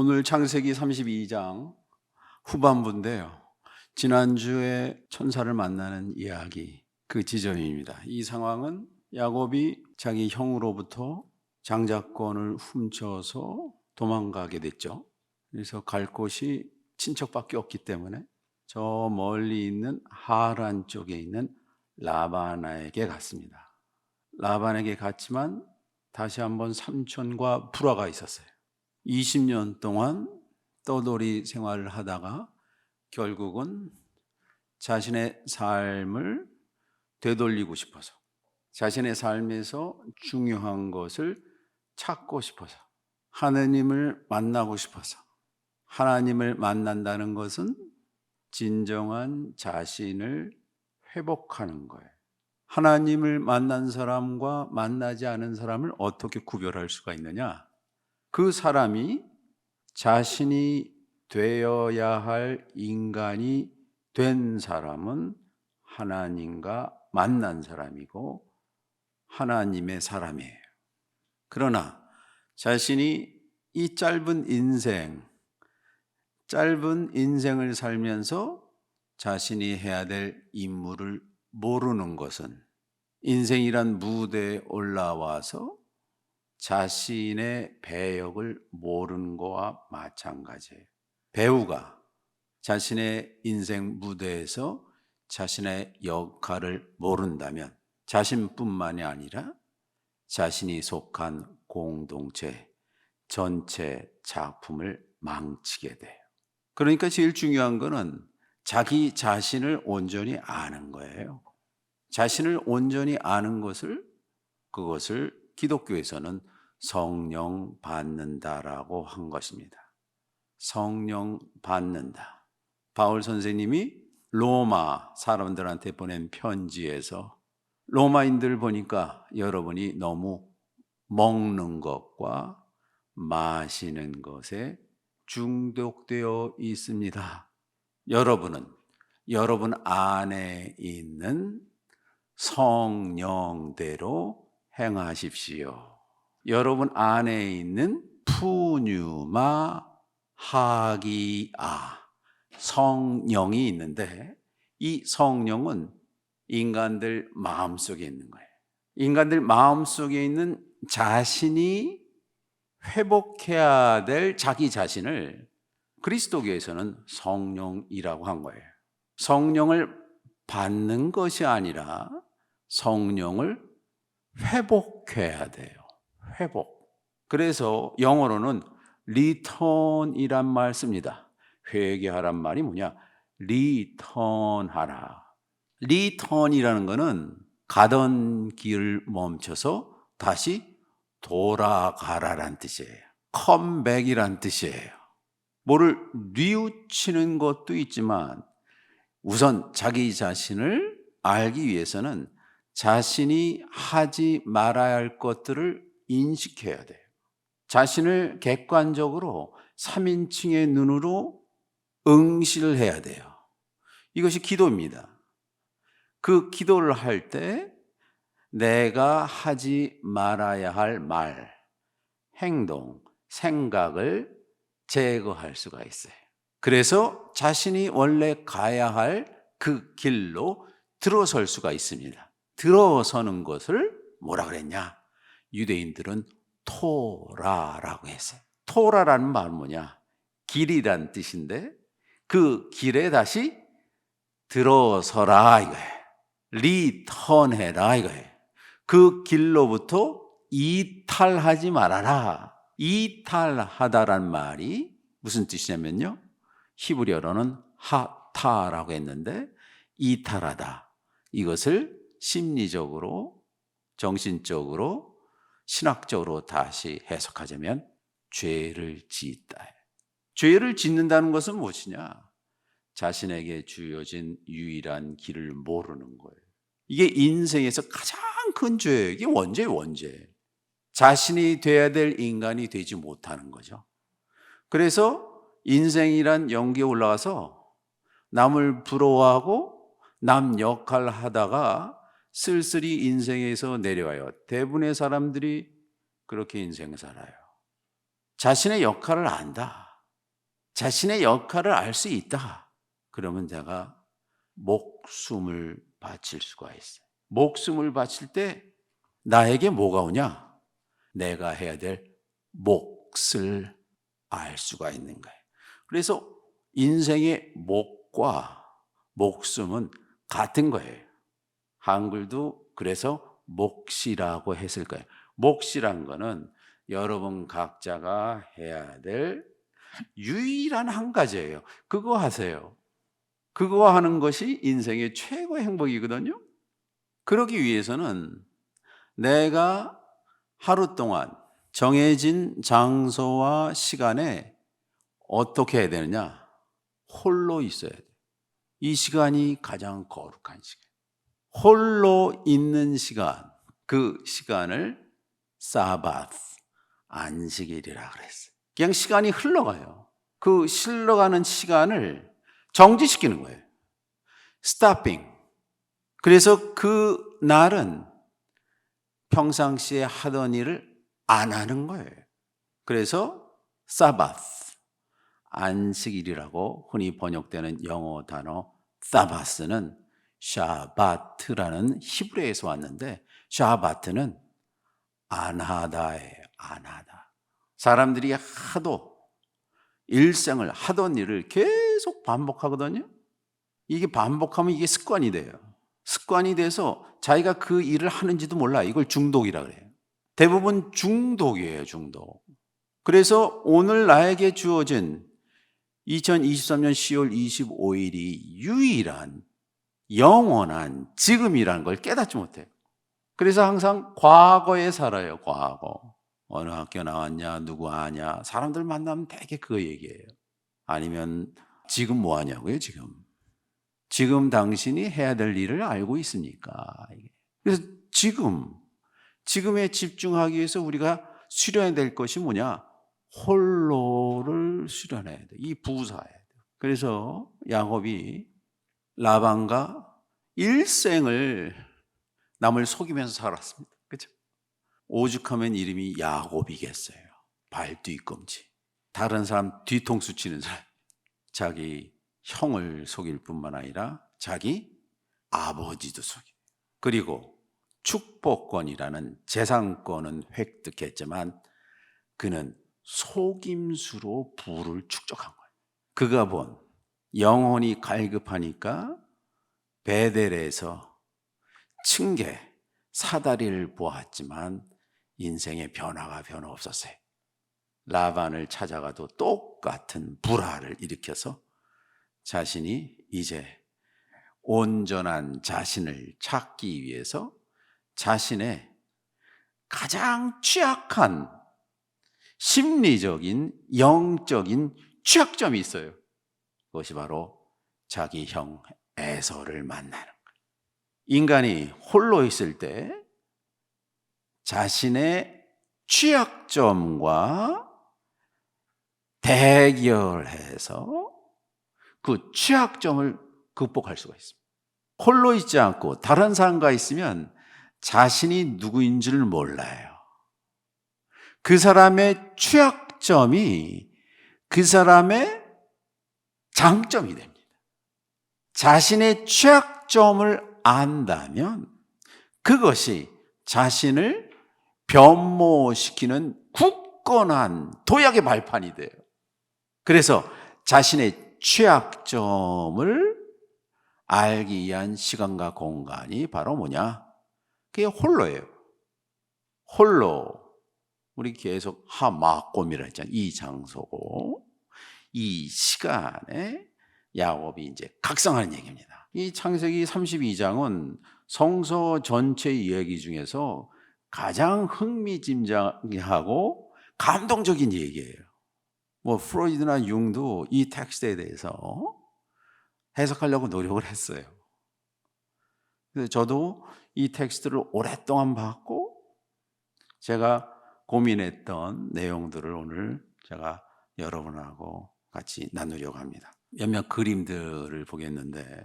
오늘 창세기 32장 후반부인데요. 지난주에 천사를 만나는 이야기, 그 지점입니다. 이 상황은 야곱이 자기 형으로부터 장자권을 훔쳐서 도망가게 됐죠. 그래서 갈 곳이 친척밖에 없기 때문에 저 멀리 있는 하란 쪽에 있는 라반에게 갔습니다. 라반에게 갔지만 다시 한번 삼촌과 불화가 있었어요. 20년 동안 떠돌이 생활을 하다가 결국은 자신의 삶을 되돌리고 싶어서, 자신의 삶에서 중요한 것을 찾고 싶어서, 하나님을 만나고 싶어서, 하나님을 만난다는 것은 진정한 자신을 회복하는 거예요. 하나님을 만난 사람과 만나지 않은 사람을 어떻게 구별할 수가 있느냐? 그 사람이 자신이 되어야 할 인간이 된 사람은 하나님과 만난 사람이고 하나님의 사람이에요. 그러나 자신이 이 짧은 인생을 살면서 자신이 해야 될 임무를 모르는 것은 인생이란 무대에 올라와서 자신의 배역을 모르는 것과 마찬가지예요. 배우가 자신의 인생 무대에서 자신의 역할을 모른다면 자신뿐만이 아니라 자신이 속한 공동체 전체 작품을 망치게 돼요. 그러니까 제일 중요한 거는 자기 자신을 온전히 아는 거예요. 자신을 온전히 아는 그것을 기독교에서는 성령 받는다라고 한 것입니다. 성령 받는다. 바울 선생님이 로마 사람들한테 보낸 편지에서 로마인들 보니까 여러분이 너무 먹는 것과 마시는 것에 중독되어 있습니다. 여러분 안에 있는 성령대로 행하십시오. 여러분 안에 있는 푸뉴마 하기아 성령이 있는데 이 성령은 인간들 마음속에 있는 거예요. 인간들 마음속에 있는 자신이 회복해야 될 자기 자신을 그리스도교에서는 성령이라고 한 거예요. 성령을 받는 것이 아니라 성령을 회복해야 돼요. 회복. 그래서 영어로는 return이란 말 씁니다. 회개하란 말이 뭐냐? return하라. return이라는 거는 가던 길을 멈춰서 다시 돌아가라란 뜻이에요. 컴백이란 뜻이에요. 뭐를 뉘우치는 것도 있지만 우선 자기 자신을 알기 위해서는 자신이 하지 말아야 할 것들을 인식해야 돼요. 자신을 객관적으로 3인칭의 눈으로 응시를 해야 돼요. 이것이 기도입니다. 그 기도를 할 때 내가 하지 말아야 할 말, 행동, 생각을 제거할 수가 있어요. 그래서 자신이 원래 가야 할 그 길로 들어설 수가 있습니다. 들어서는 것을 뭐라 그랬냐? 유대인들은 토라라고 했어요. 토라라는 말은 뭐냐? 길이란 뜻인데 그 길에 다시 들어서라 이거예요. 리턴해라 이거예요. 그 길로부터 이탈하지 말아라. 이탈하다란 말이 무슨 뜻이냐면요, 히브리어로는 하타라고 했는데 이탈하다, 이것을 심리적으로, 정신적으로, 신학적으로 다시 해석하자면 죄를 짓다. 죄를 짓는다는 것은 무엇이냐? 자신에게 주어진 유일한 길을 모르는 거예요. 이게 인생에서 가장 큰 죄예요. 이게 원죄예요. 자신이 돼야 될 인간이 되지 못하는 거죠. 그래서 인생이란 연기에 올라가서 남을 부러워하고 남 역할을 하다가 쓸쓸히 인생에서 내려와요. 대부분의 사람들이 그렇게 인생을 살아요. 자신의 역할을 안다. 자신의 역할을 알 수 있다. 그러면 내가 목숨을 바칠 수가 있어요. 목숨을 바칠 때 나에게 뭐가 오냐? 내가 해야 될 몫을 알 수가 있는 거예요. 그래서 인생의 목과 목숨은 같은 거예요. 한글도 그래서 몫이라고 했을 거예요. 몫이란 거는 여러분 각자가 해야 될 유일한 한 가지예요. 그거 하세요. 그거 하는 것이 인생의 최고의 행복이거든요. 그러기 위해서는 내가 하루 동안 정해진 장소와 시간에 어떻게 해야 되느냐? 홀로 있어야 돼요. 이 시간이 가장 거룩한 시간. 홀로 있는 시간, 그 시간을 사바스, 안식일이라 그랬어요. 그냥 시간이 흘러가요. 그 흘러가는 시간을 정지시키는 거예요. 스토핑. 그래서 그 날은 평상시에 하던 일을 안 하는 거예요. 그래서 사바스, 안식일이라고 흔히 번역되는 영어 단어 사바스는 샤바트라는 히브리어에서 왔는데, 샤바트는 안 하다예요. 안 하다. 사람들이 하도 일생을 하던 일을 계속 반복하거든요. 이게 반복하면 이게 습관이 돼요. 습관이 돼서 자기가 그 일을 하는지도 몰라. 이걸 중독이라 그래요. 대부분 중독이에요, 중독. 그래서 오늘 나에게 주어진 2023년 10월 25일이 유일한 영원한 지금이라는 걸 깨닫지 못해요. 그래서 항상 과거에 살아요, 과거. 어느 학교 나왔냐, 누구 아냐. 사람들 만나면 되게 그거 얘기해요. 아니면 지금 뭐 하냐고요, 지금. 지금 당신이 해야 될 일을 알고 있습니까? 그래서 지금에 집중하기 위해서 우리가 수련해야 될 것이 뭐냐? 홀로를 수련해야 돼. 이 부사예요. 그래서 야곱이 라반과 일생을 남을 속이면서 살았습니다. 그렇죠? 오죽하면 이름이 야곱이겠어요. 발 뒤꿈치. 다른 사람 뒤통수 치는 사람. 자기 형을 속일 뿐만 아니라 자기 아버지도 속이고, 그리고 축복권이라는 재산권은 획득했지만 그는 속임수로 부를 축적한 거예요. 그가 본 영혼이 갈급하니까 베델에서 층계 사다리를 보았지만 인생의 변화가 변화 없었어요. 라반을 찾아가도 똑같은 불화를 일으켜서 자신이 이제 온전한 자신을 찾기 위해서 자신의 가장 취약한 심리적인 영적인 취약점이 있어요. 그것이 바로 자기 형 에서를 만나는 거예요. 인간이 홀로 있을 때 자신의 취약점과 대결해서 그 취약점을 극복할 수가 있습니다. 홀로 있지 않고 다른 사람과 있으면 자신이 누구인지를 몰라요. 그 사람의 취약점이 그 사람의 장점이 됩니다. 자신의 취약점을 안다면 그것이 자신을 변모시키는 굳건한 도약의 발판이 돼요. 그래서 자신의 취약점을 알기 위한 시간과 공간이 바로 뭐냐? 그게 홀로예요. 홀로. 우리 계속 하마꼼이라 했잖아요. 이 장소고 이 시간에 야곱이 이제 각성하는 얘기입니다. 이 창세기 32장은 성서 전체 이야기 중에서 가장 흥미진진하고 감동적인 얘기예요. 뭐 프로이드나 융도 이 텍스트에 대해서 해석하려고 노력을 했어요. 그래서 저도 이 텍스트를 오랫동안 봤고 제가 고민했던 내용들을 오늘 제가 여러분하고 같이 나누려고 합니다. 몇몇 그림들을 보겠는데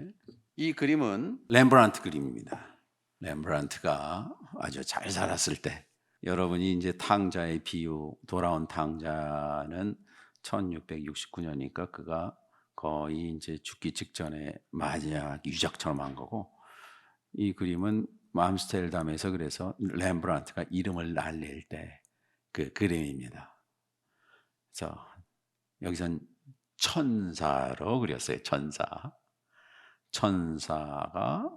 이 그림은 렘브란트 그림입니다. 렘브란트가 아주 잘 살았을 때 여러분이 이제 탕자의 비유, 돌아온 탕자는 1669년이니까 그가 거의 이제 죽기 직전에 마지막 유적처럼 한 거고, 이 그림은 암스테르담에서 그래서 렘브란트가 이름을 날릴 때 그 그림입니다. 그래서 여기선 천사로 그렸어요. 천사가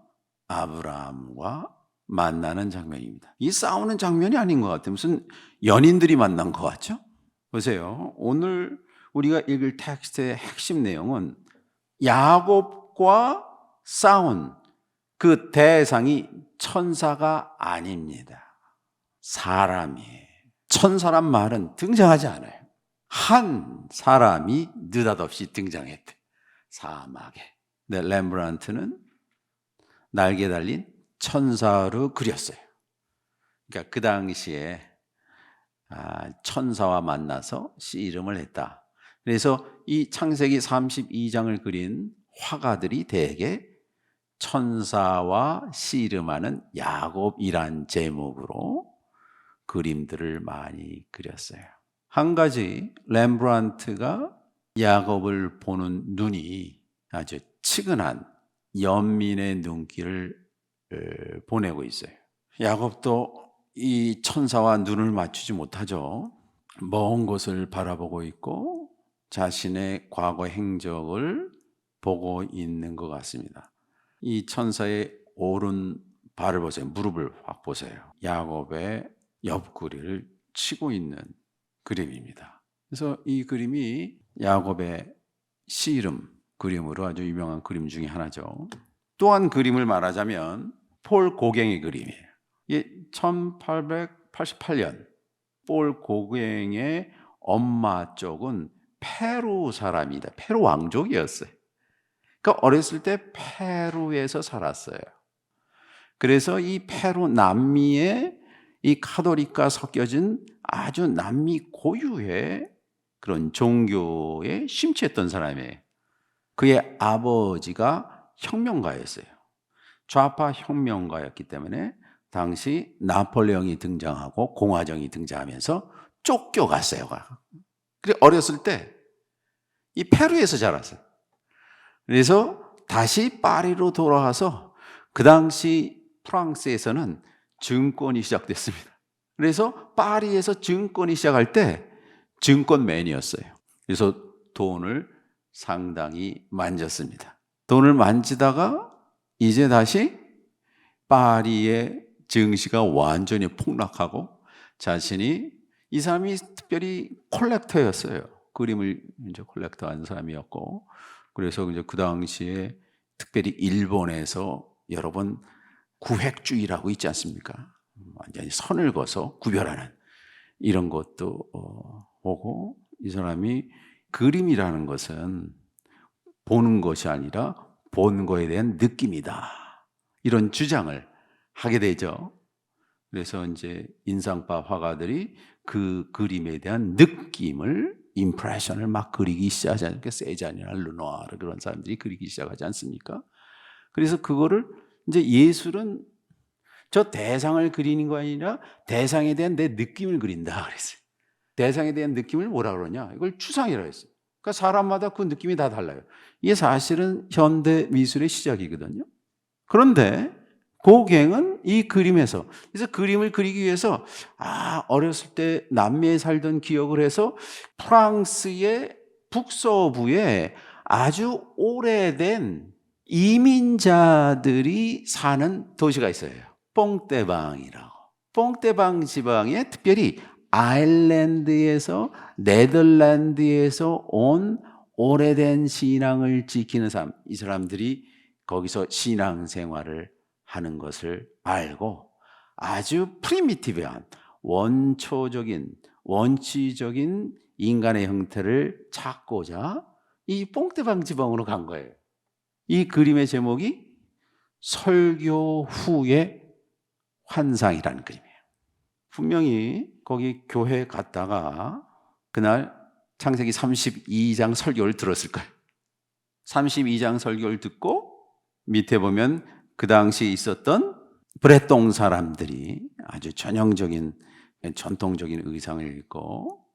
아브라함과 만나는 장면입니다. 이 싸우는 장면이 아닌 것 같아요. 무슨 연인들이 만난 것 같죠? 보세요. 오늘 우리가 읽을 텍스트의 핵심 내용은 야곱과 싸운 그 대상이 천사가 아닙니다. 사람이에요. 천사란 말은 등장하지 않아요. 한 사람이 느닷없이 등장했대. 사막에. 네, 렘브란트는 날개 달린 천사로 그렸어요. 그러니까 그 당시에 천사와 만나서 씨름을 했다. 그래서 이 창세기 32장을 그린 화가들이 대개 천사와 씨름하는 야곱이란 제목으로 그림들을 많이 그렸어요. 한 가지, 렘브란트가 야곱을 보는 눈이 아주 치근한 연민의 눈길을 보내고 있어요. 야곱도 이 천사와 눈을 맞추지 못하죠. 먼 곳을 바라보고 있고 자신의 과거 행적을 보고 있는 것 같습니다. 이 천사의 오른 발을 보세요. 무릎을 확 보세요. 야곱의 옆구리를 치고 있는 그림입니다. 그래서 이 그림이 야곱의 씨름 그림으로 아주 유명한 그림 중에 하나죠. 또한 그림을 말하자면 폴 고갱의 그림이에요. 1888년 폴 고갱의 엄마 쪽은 페루 사람이다. 페루 왕족이었어요. 그러니까 어렸을 때 페루에서 살았어요. 그래서 이 페루 남미에 이 카톨릭과 섞여진 아주 남미 고유의 그런 종교에 심취했던 사람이에요. 그의 아버지가 혁명가였어요. 좌파 혁명가였기 때문에 당시 나폴레옹이 등장하고 공화정이 등장하면서 쫓겨갔어요. 그래서 어렸을 때 이 페루에서 자랐어요. 그래서 다시 파리로 돌아와서 그 당시 프랑스에서는 증권이 시작됐습니다. 그래서 파리에서 증권이 시작할 때 증권맨이었어요. 그래서 돈을 상당히 만졌습니다. 돈을 만지다가 이제 다시 파리의 증시가 완전히 폭락하고 자신이, 이 사람이 특별히 콜렉터였어요. 그림을 이제 콜렉터한 사람이었고, 그래서 이제 그 당시에 특별히 일본에서 여러분 구획주의라고 있지 않습니까? 완전히 선을 그어서 구별하는 이런 것도 오고, 이 사람이 그림이라는 것은 보는 것이 아니라 본 거에 대한 느낌이다, 이런 주장을 하게 되죠. 그래서 이제 인상파 화가들이 그 그림에 대한 느낌을, 임프레션을 막 그리기 시작하지 않습니까? 세잔이나 르누아르 그런 사람들이 그리기 시작하지 않습니까? 그래서 그거를 이제 예술은 저 대상을 그리는 거 아니라 대상에 대한 내 느낌을 그린다 그랬어요. 대상에 대한 느낌을 뭐라 그러냐? 이걸 추상이라고 했어요. 그러니까 사람마다 그 느낌이 다 달라요. 이게 사실은 현대 미술의 시작이거든요. 그런데 고갱은 이 그림에서, 그래서 그림을 그리기 위해서 어렸을 때 남미에 살던 기억을 해서 프랑스의 북서부에 아주 오래된 이민자들이 사는 도시가 있어요. 뽕떼방이라고. 뽕떼방 지방에 특별히 아일랜드에서, 네덜란드에서 온 오래된 신앙을 지키는 사람, 이 사람들이 거기서 신앙생활을 하는 것을 알고 아주 프리미티브한 원초적인 원치적인 인간의 형태를 찾고자 이 뽕떼방 지방으로 간 거예요. 이 그림의 제목이 설교 후의 환상이라는 그림이에요. 분명히 거기 교회 갔다가 그날 창세기 32장 설교를 들었을 거예요. 32장 설교를 듣고 밑에 보면 그 당시 있었던 브레똥 사람들이 아주 전형적인 전통적인 의상을 입고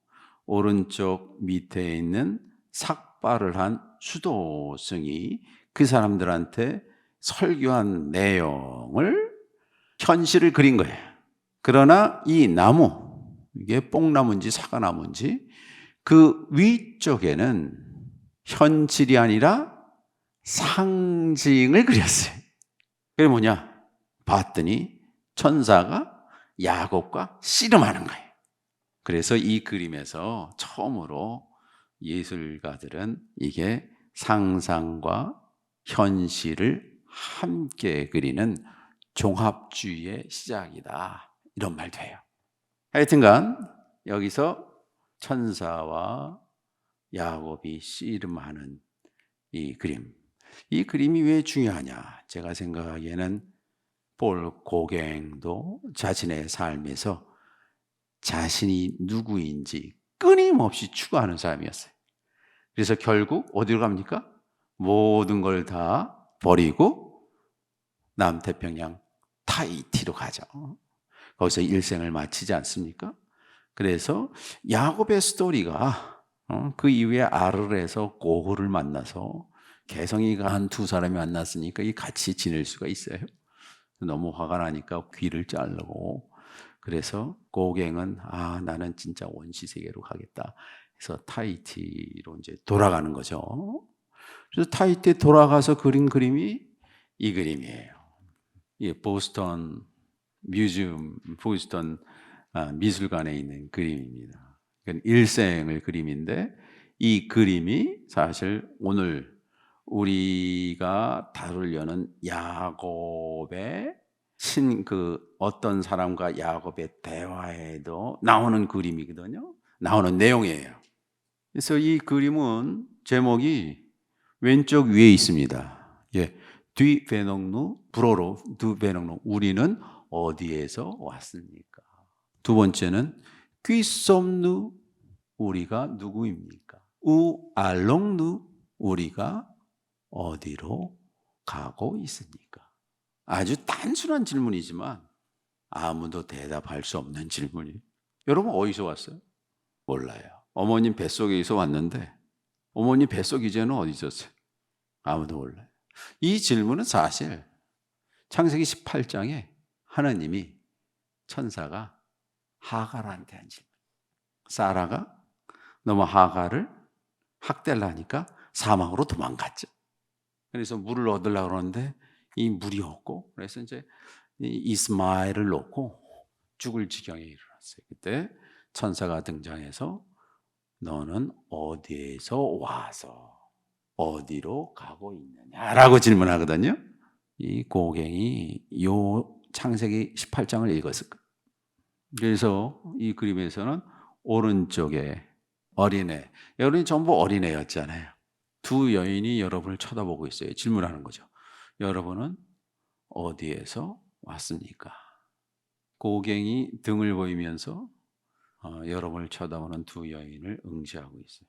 오른쪽 밑에 있는 삭발을 한 수도승이 그 사람들한테 설교한 내용을 현실을 그린 거예요. 그러나 이 나무, 이게 뽕나무인지 사과나무인지 그 위쪽에는 현실이 아니라 상징을 그렸어요. 그게 뭐냐? 봤더니 천사가 야곱과 씨름하는 거예요. 그래서 이 그림에서 처음으로 예술가들은 이게 상상과 현실을 함께 그리는 종합주의의 시작이다, 이런 말도 해요. 하여튼간 여기서 천사와 야곱이 씨름하는 이 그림, 이 그림이 왜 중요하냐? 제가 생각하기에는 폴 고갱도 자신의 삶에서 자신이 누구인지 끊임없이 추구하는 사람이었어요. 그래서 결국 어디로 갑니까? 모든 걸 다 버리고 남태평양 타히티로 가죠. 거기서 일생을 마치지 않습니까? 그래서 야곱의 스토리가 그 이후에 아르에서 고흐를 만나서 개성이 강한 두 사람이 만났으니까 같이 지낼 수가 있어요. 너무 화가 나니까 귀를 자르고, 그래서 고갱은 나는 진짜 원시 세계로 가겠다 해서 타히티로 이제 돌아가는 거죠. 그래서 타히티에 돌아가서 그린 그림이 이 그림이에요. 이 보스턴 미술관에 있는 그림입니다. 일생을 그림인데, 이 그림이 사실 오늘 우리가 다루려는 야곱의 어떤 사람과 야곱의 대화에도 나오는 그림이거든요. 나오는 내용이에요. 그래서 이 그림은 제목이 왼쪽 위에 있습니다. 뒤베넉누 불어로 두베넉누, 우리는 어디에서 왔습니까? 두 번째는 귀썸누, 우리가 누구입니까? 우알롱누, 우리가 어디로 가고 있습니까? 아주 단순한 질문이지만 아무도 대답할 수 없는 질문이에요. 여러분 어디서 왔어요? 몰라요. 어머님 뱃속에서 왔는데 어머님 뱃속 이제는 어디 있었어요? 아무도 몰라요. 이 질문은 사실 창세기 18장에 하나님이 천사가 하갈한테 한 질문. 사라가 너무 하갈을 학대를 하니까 사막으로 도망갔죠. 그래서 물을 얻으려고 그러는데 이 물이 없고, 그래서 이제 이스마엘을 놓고 죽을 지경에 이르렀어요. 그때 천사가 등장해서 너는 어디에서 와서 어디로 가고 있느냐라고 질문하거든요. 이 고갱이 요 창세기 18장을 읽었을 거예요. 그래서 이 그림에서는 오른쪽에 어린애, 여러분이 전부 어린애였잖아요. 두 여인이 여러분을 쳐다보고 있어요. 질문하는 거죠. 여러분은 어디에서 왔습니까? 고갱이 등을 보이면서 여러분을 쳐다보는 두 여인을 응시하고 있어요.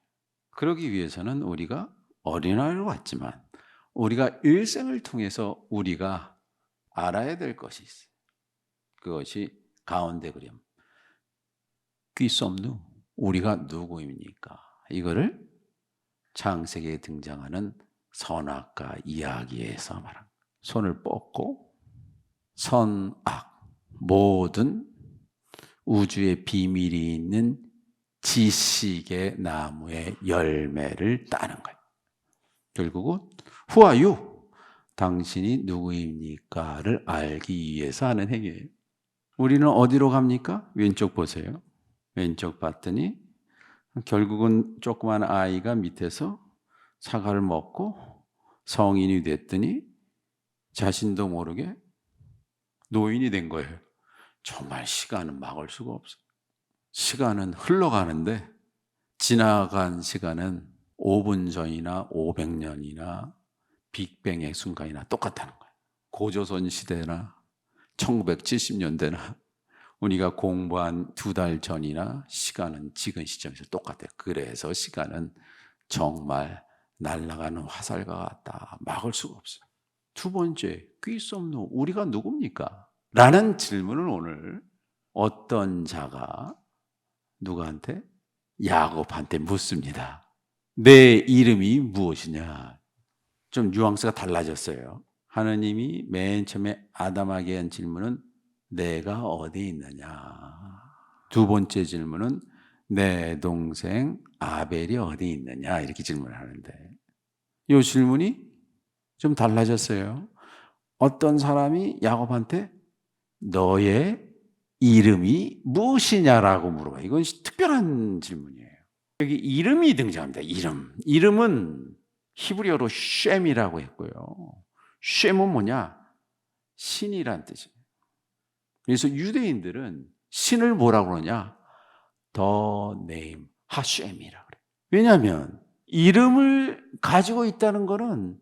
그러기 위해서는 우리가 어린아이로 왔지만 우리가 일생을 통해서 우리가 알아야 될 것이 있어요. 그것이 가운데 그림, 귀썸누, 우리가 누구입니까? 이거를 창세기에 등장하는 선악과 이야기에서 말합니다. 손을 뻗고 선악, 모든 우주의 비밀이 있는 지식의 나무의 열매를 따는 거예요. 결국은 Who are you? 당신이 누구입니까를 알기 위해서 하는 행위예요. 우리는 어디로 갑니까? 왼쪽 보세요. 왼쪽 봤더니 결국은 조그만 아이가 밑에서 사과를 먹고 성인이 됐더니 자신도 모르게 노인이 된 거예요. 정말 시간은 막을 수가 없어요. 시간은 흘러가는데 지나간 시간은 5분 전이나 500년이나 빅뱅의 순간이나 똑같다는 거예요. 고조선 시대나 1970년대나 우리가 공부한 2달 전이나 시간은 지금 시점에서 똑같아요. 그래서 시간은 정말 날아가는 화살과 같다. 막을 수가 없어요. 두 번째, 귀썸누, 우리가 누굽니까? 라는 질문을 오늘 어떤 자가 누구한테? 야곱한테 묻습니다. 내 이름이 무엇이냐? 좀 뉘앙스가 달라졌어요. 하느님이 맨 처음에 아담에게 한 질문은 내가 어디 있느냐? 두 번째 질문은 내 동생 아벨이 어디 있느냐? 이렇게 질문을 하는데 이 질문이 좀 달라졌어요. 어떤 사람이 야곱한테 너의 이름이 무엇이냐라고 물어봐요. 이건 특별한 질문이에요. 여기 이름이 등장합니다. 이름은 히브리어로 쉔이라고 했고요. 쉔은 뭐냐? 신이란 뜻이에요. 그래서 유대인들은 신을 뭐라고 그러냐? The name, 하쉔이라고 그래요. 왜냐하면 이름을 가지고 있다는 것은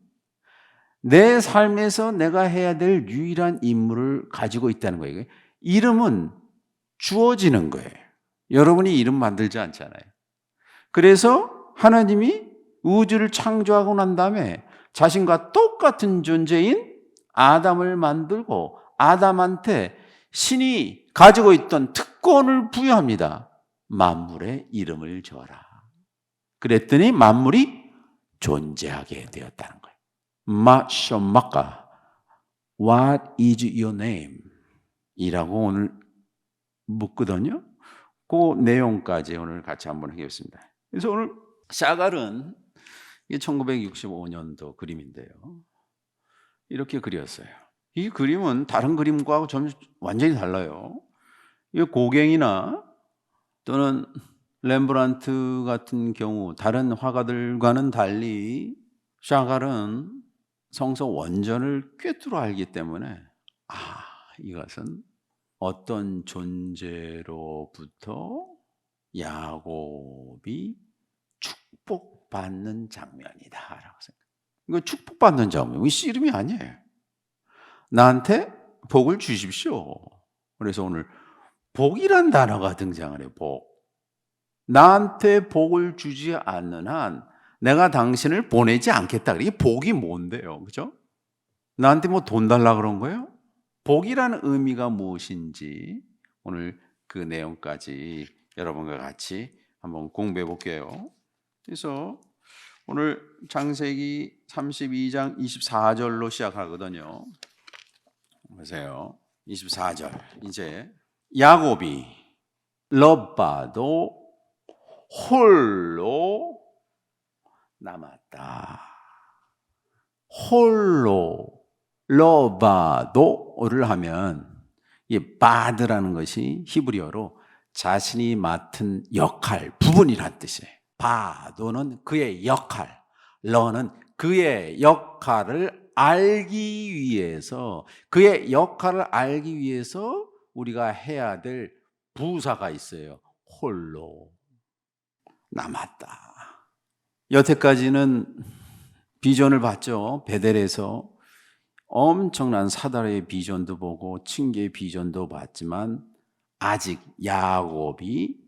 내 삶에서 내가 해야 될 유일한 임무를 가지고 있다는 거예요. 이름은 주어지는 거예요. 여러분이 이름 만들지 않잖아요. 그래서 하나님이 우주를 창조하고 난 다음에 자신과 똑같은 존재인 아담을 만들고 아담한테 신이 가지고 있던 특권을 부여합니다. 만물에 이름을 지어라. 그랬더니 만물이 존재하게 되었다는 거예요. 마쇼마카, What is your name? 이라고 오늘 묻거든요. 그 내용까지 오늘 같이 한번 하겠습니다. 그래서 오늘 샤갈은 1965년도 그림인데요. 이렇게 그렸어요. 이 그림은 다른 그림과 좀 완전히 달라요. 이 고갱이나 또는 렘브란트 같은 경우 다른 화가들과는 달리 샤갈은 성서 원전을 꿰뚫어 알기 때문에 이것은 어떤 존재로부터 야곱이 축복받는 장면이다라고 생각해요. 이거 축복받는 장면, 이거 씨름이 아니에요. 나한테 복을 주십시오. 그래서 오늘 복이란 단어가 등장을 해요. 복. 나한테 복을 주지 않는 한 내가 당신을 보내지 않겠다. 이게 복이 뭔데요? 그죠? 나한테 뭐 돈 달라 그런 거예요? 복이라는 의미가 무엇인지 오늘 그 내용까지 여러분과 같이 한번 공부해 볼게요. 그래서 오늘 창세기 32장 24절로 시작하거든요. 보세요. 24절. 이제 야곱이 럽바도 홀로 남았다. 홀로 러바도를 하면 이 바드라는 것이 히브리어로 자신이 맡은 역할, 부분이란 뜻이에요. 바도는 그의 역할, 러는 그의 역할을 알기 위해서, 그의 역할을 알기 위해서 우리가 해야 될 부사가 있어요. 홀로 남았다. 여태까지는 비전을 봤죠. 베델에서 엄청난 사다리의 비전도 보고 층계의 비전도 봤지만 아직 야곱이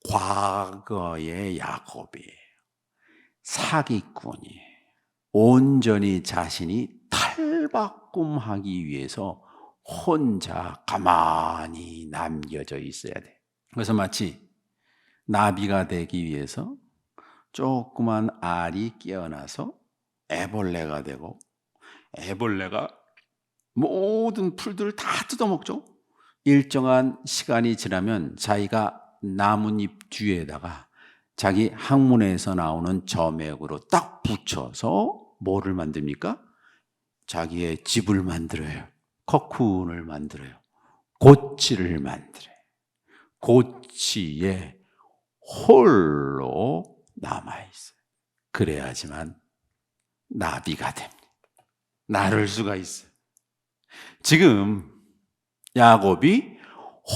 과거의 야곱이에요. 사기꾼이에요. 온전히 자신이 탈바꿈하기 위해서 혼자 가만히 남겨져 있어야 돼. 그래서 마치 나비가 되기 위해서 조그만 알이 깨어나서 애벌레가 되고, 애벌레가 모든 풀들을 다 뜯어먹죠. 일정한 시간이 지나면 자기가 나뭇잎 뒤에다가 자기 학문에서 나오는 점액으로 딱 붙여서 뭐를 만듭니까? 자기의 집을 만들어요. 커쿤을 만들어요. 고치를 만들어요. 고치에 홀로 남아있어요. 그래야지만 나비가 됩니다. 나를 수가 있어요. 지금 야곱이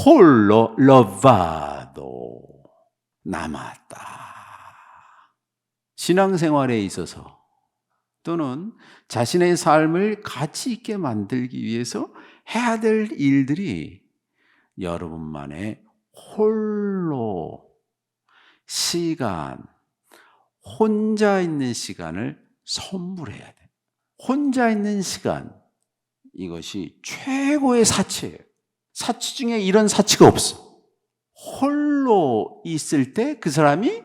홀로 러바도 남았다. 신앙생활에 있어서 또는 자신의 삶을 가치 있게 만들기 위해서 해야 될 일들이 여러분만의 홀로 시간, 혼자 있는 시간을 선물해야 돼. 혼자 있는 시간, 이것이 최고의 사치예요. 사치 중에 이런 사치가 없어. 홀로 있을 때 그 사람이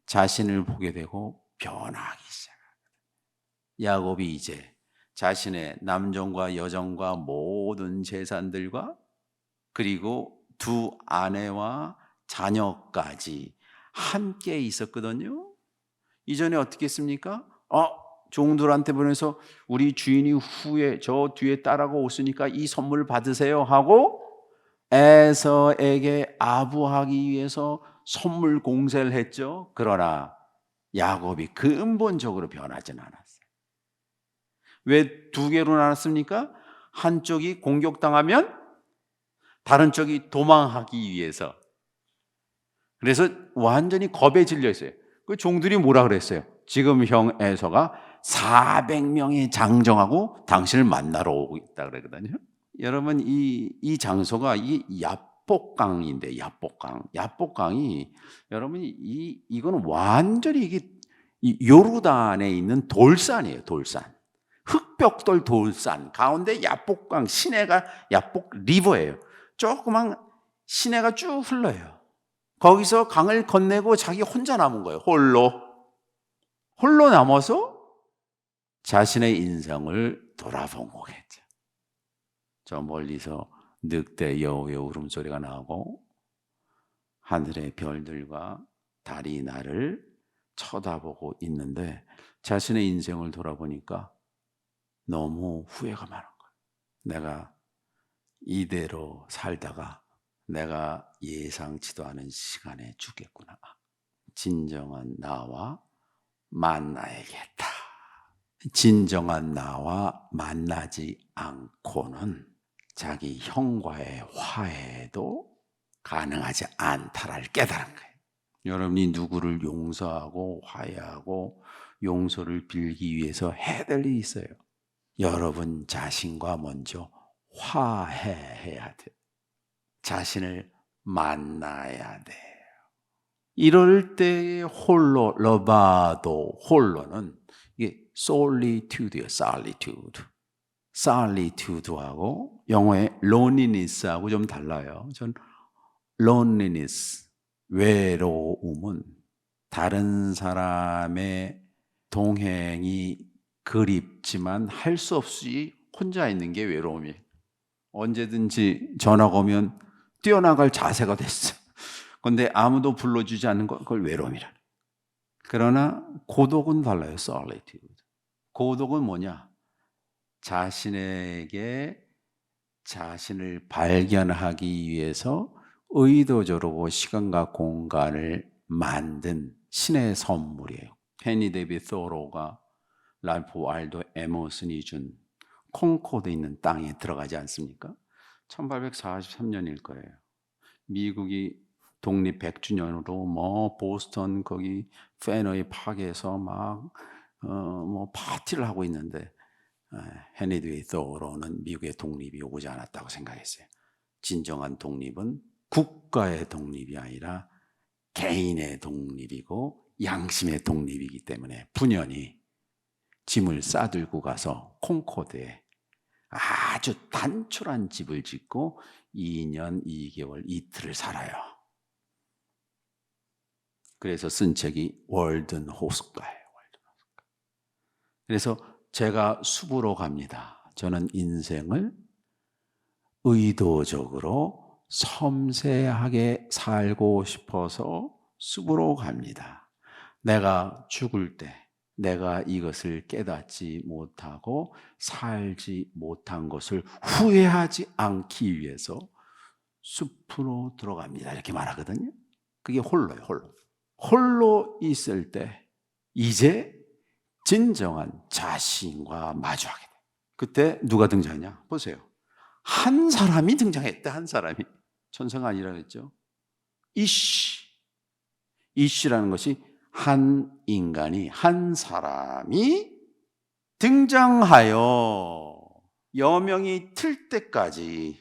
자신을 보게 되고 변하기 시작합니다. 야곱이 이제 자신의 남종과 여종과 모든 재산들과 그리고 두 아내와 자녀까지 함께 있었거든요. 이전에 어떻게 했습니까? 종들한테 보내서 우리 주인이 후에 저 뒤에 딸하고 오시니까 이 선물 받으세요 하고 에서에게 아부하기 위해서 선물 공세를 했죠. 그러나 야곱이 근본적으로 변하진 않았어요. 왜 두 개로 나눴습니까? 한쪽이 공격당하면 다른 쪽이 도망하기 위해서. 그래서 완전히 겁에 질려 있어요. 그 종들이 뭐라 그랬어요? 지금 형 에서가 400명의 장정하고 당신을 만나러 오고 있다 그러거든요. 여러분 이 장소가 이 야복강인데 야복강이 여러분 이거는 완전히 이게 요르단에 있는 돌산이에요. 돌산. 흑벽돌 돌산 가운데 야복강 시내가 야복 리버예요. 조그만 시내가 쭉 흘러요. 거기서 강을 건네고 자기 혼자 남은 거예요. 홀로 남아서 자신의 인생을 돌아본 거겠죠. 저 멀리서 늑대 여우의 울음소리가 나고 하늘의 별들과 달이 나를 쳐다보고 있는데 자신의 인생을 돌아보니까 너무 후회가 많은 거예요. 내가 이대로 살다가 내가 예상치도 않은 시간에 죽겠구나. 진정한 나와 만나야겠다. 진정한 나와 만나지 않고는 자기 형과의 화해도 가능하지 않다를 깨달은 거예요. 여러분이 누구를 용서하고 화해하고 용서를 빌기 위해서 해야 될 일이 있어요. 여러분 자신과 먼저 화해해야 돼요. 자신을 만나야 돼요. 이럴 때 홀로, 러바도 홀로는 이게 solitude예요. solitude하고 영어의 loneliness하고 좀 달라요. 전 loneliness, 외로움은 다른 사람의 동행이 그립지만 할 수 없이 혼자 있는 게 외로움이에요. 언제든지 전화가 오면 뛰어나갈 자세가 됐어. 그런데 아무도 불러주지 않는 거 그걸 외로움이라. 그러나 고독은 달라요. solitude. 고독은 뭐냐? 자신에게 자신을 발견하기 위해서 의도적으로 시간과 공간을 만든 신의 선물이에요. 헤니 데이비드 소로가 랄프 와일드 에머슨이 준 콩코드 있는 땅에 들어가지 않습니까? 1843년일 거예요. 미국이 독립 100주년으로 보스턴 거기 페너웨이 파크에서 막 파티를 하고 있는데 헤니 데이비드 소로는 미국의 독립이 오지 않았다고 생각했어요. 진정한 독립은 국가의 독립이 아니라 개인의 독립이고 양심의 독립이기 때문에 분연히 짐을 싸들고 가서 콩코드에 아주 단촐한 집을 짓고 2년 2개월 이틀을 살아요. 그래서 쓴 책이 월든 호숫가예요. 그래서 제가 숲으로 갑니다. 저는 인생을 의도적으로 섬세하게 살고 싶어서 숲으로 갑니다. 내가 죽을 때 내가 이것을 깨닫지 못하고 살지 못한 것을 후회하지 않기 위해서 숲으로 들어갑니다. 이렇게 말하거든요. 그게 홀로예요. 홀로 있을 때 이제 진정한 자신과 마주하게 돼요. 그때 누가 등장하냐? 보세요. 한 사람이 등장했다. 한 사람이. 천사가 아니라 그랬죠. 이씨라는 것이 한 인간이, 한 사람이 등장하여 여명이 틀 때까지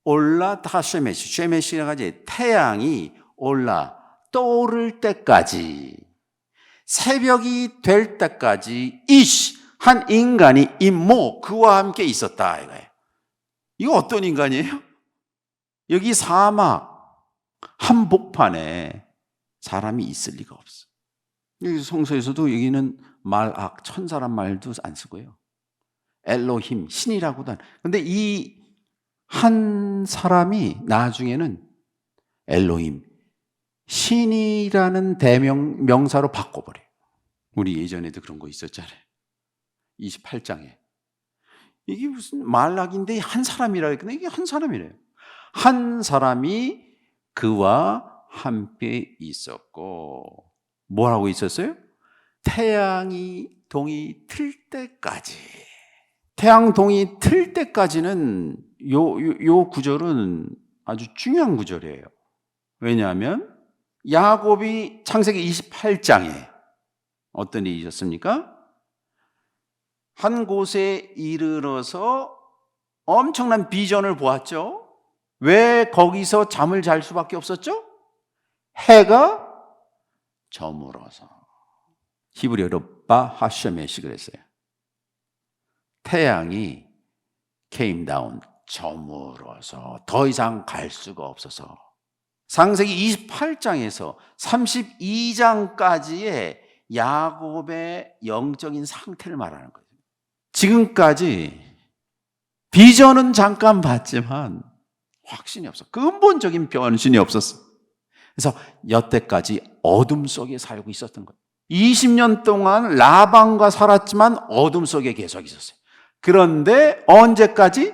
올라다 쉐메시라고 하지, 태양이 올라 떠오를 때까지, 새벽이 될 때까지 한 인간이 그와 함께 있었다 이거예요. 이거 어떤 인간이에요? 여기 사막, 한복판에 사람이 있을 리가 없어. 여기 성서에서도 여기는 말악, 천사란 말도 안 쓰고요. 엘로힘, 신이라고도 안. 근데 이 한 사람이 나중에는 엘로힘, 신이라는 명사로 바꿔버려요. 우리 예전에도 그런 거 있었잖아요. 28장에. 이게 무슨 말락인데 한 사람이라 했거든요. 이게 한 사람이래요. 한 사람이 그와 함께 있었고, 뭐라고 있었어요? 태양이 동이 틀 때까지. 태양 동이 틀 때까지는 요 구절은 아주 중요한 구절이에요. 왜냐하면 야곱이 창세기 28장에 어떤 일이 있었습니까? 한 곳에 이르러서 엄청난 비전을 보았죠. 왜 거기서 잠을 잘 수밖에 없었죠? 해가 저물어서. 히브리어로 바하셔메시 그랬어요. 태양이 came down, 저물어서 더 이상 갈 수가 없어서. 창세기 28장에서 32장까지의 야곱의 영적인 상태를 말하는 거예요. 지금까지 비전은 잠깐 봤지만 확신이 없어. 근본적인 변신이 없었어. 그래서 여태까지 어둠 속에 살고 있었던 거예요. 20년 동안 라반과 살았지만 어둠 속에 계속 있었어요. 그런데 언제까지?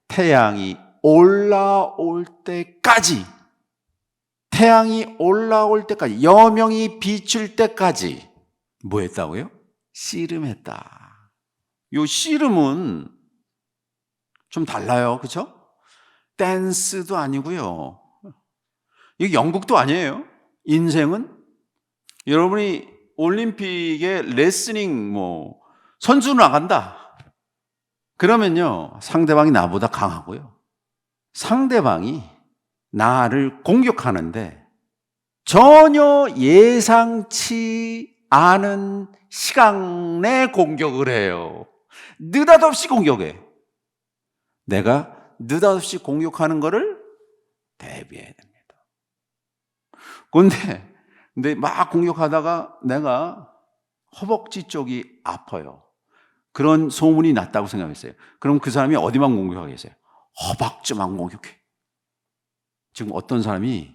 태양이 올라올 때까지. 태양이 올라올 때까지, 여명이 비출 때까지 뭐 했다고요? 씨름했다. 요 씨름은 좀 달라요. 그렇죠? 댄스도 아니고요. 이게 연극도 아니에요. 인생은 여러분이 올림픽에 레슬링 선수 나간다. 그러면요, 상대방이 나보다 강하고요. 상대방이 나를 공격하는데 전혀 예상치 않은 시간에 공격을 해요. 느닷없이 공격해. 내가 느닷없이 공격하는 거를 대비해야 됩니다. 근데 막 공격하다가 내가 허벅지 쪽이 아파요. 그런 소문이 났다고 생각했어요. 그럼 그 사람이 어디만 공격하겠어요? 허벅지만 공격해. 지금 어떤 사람이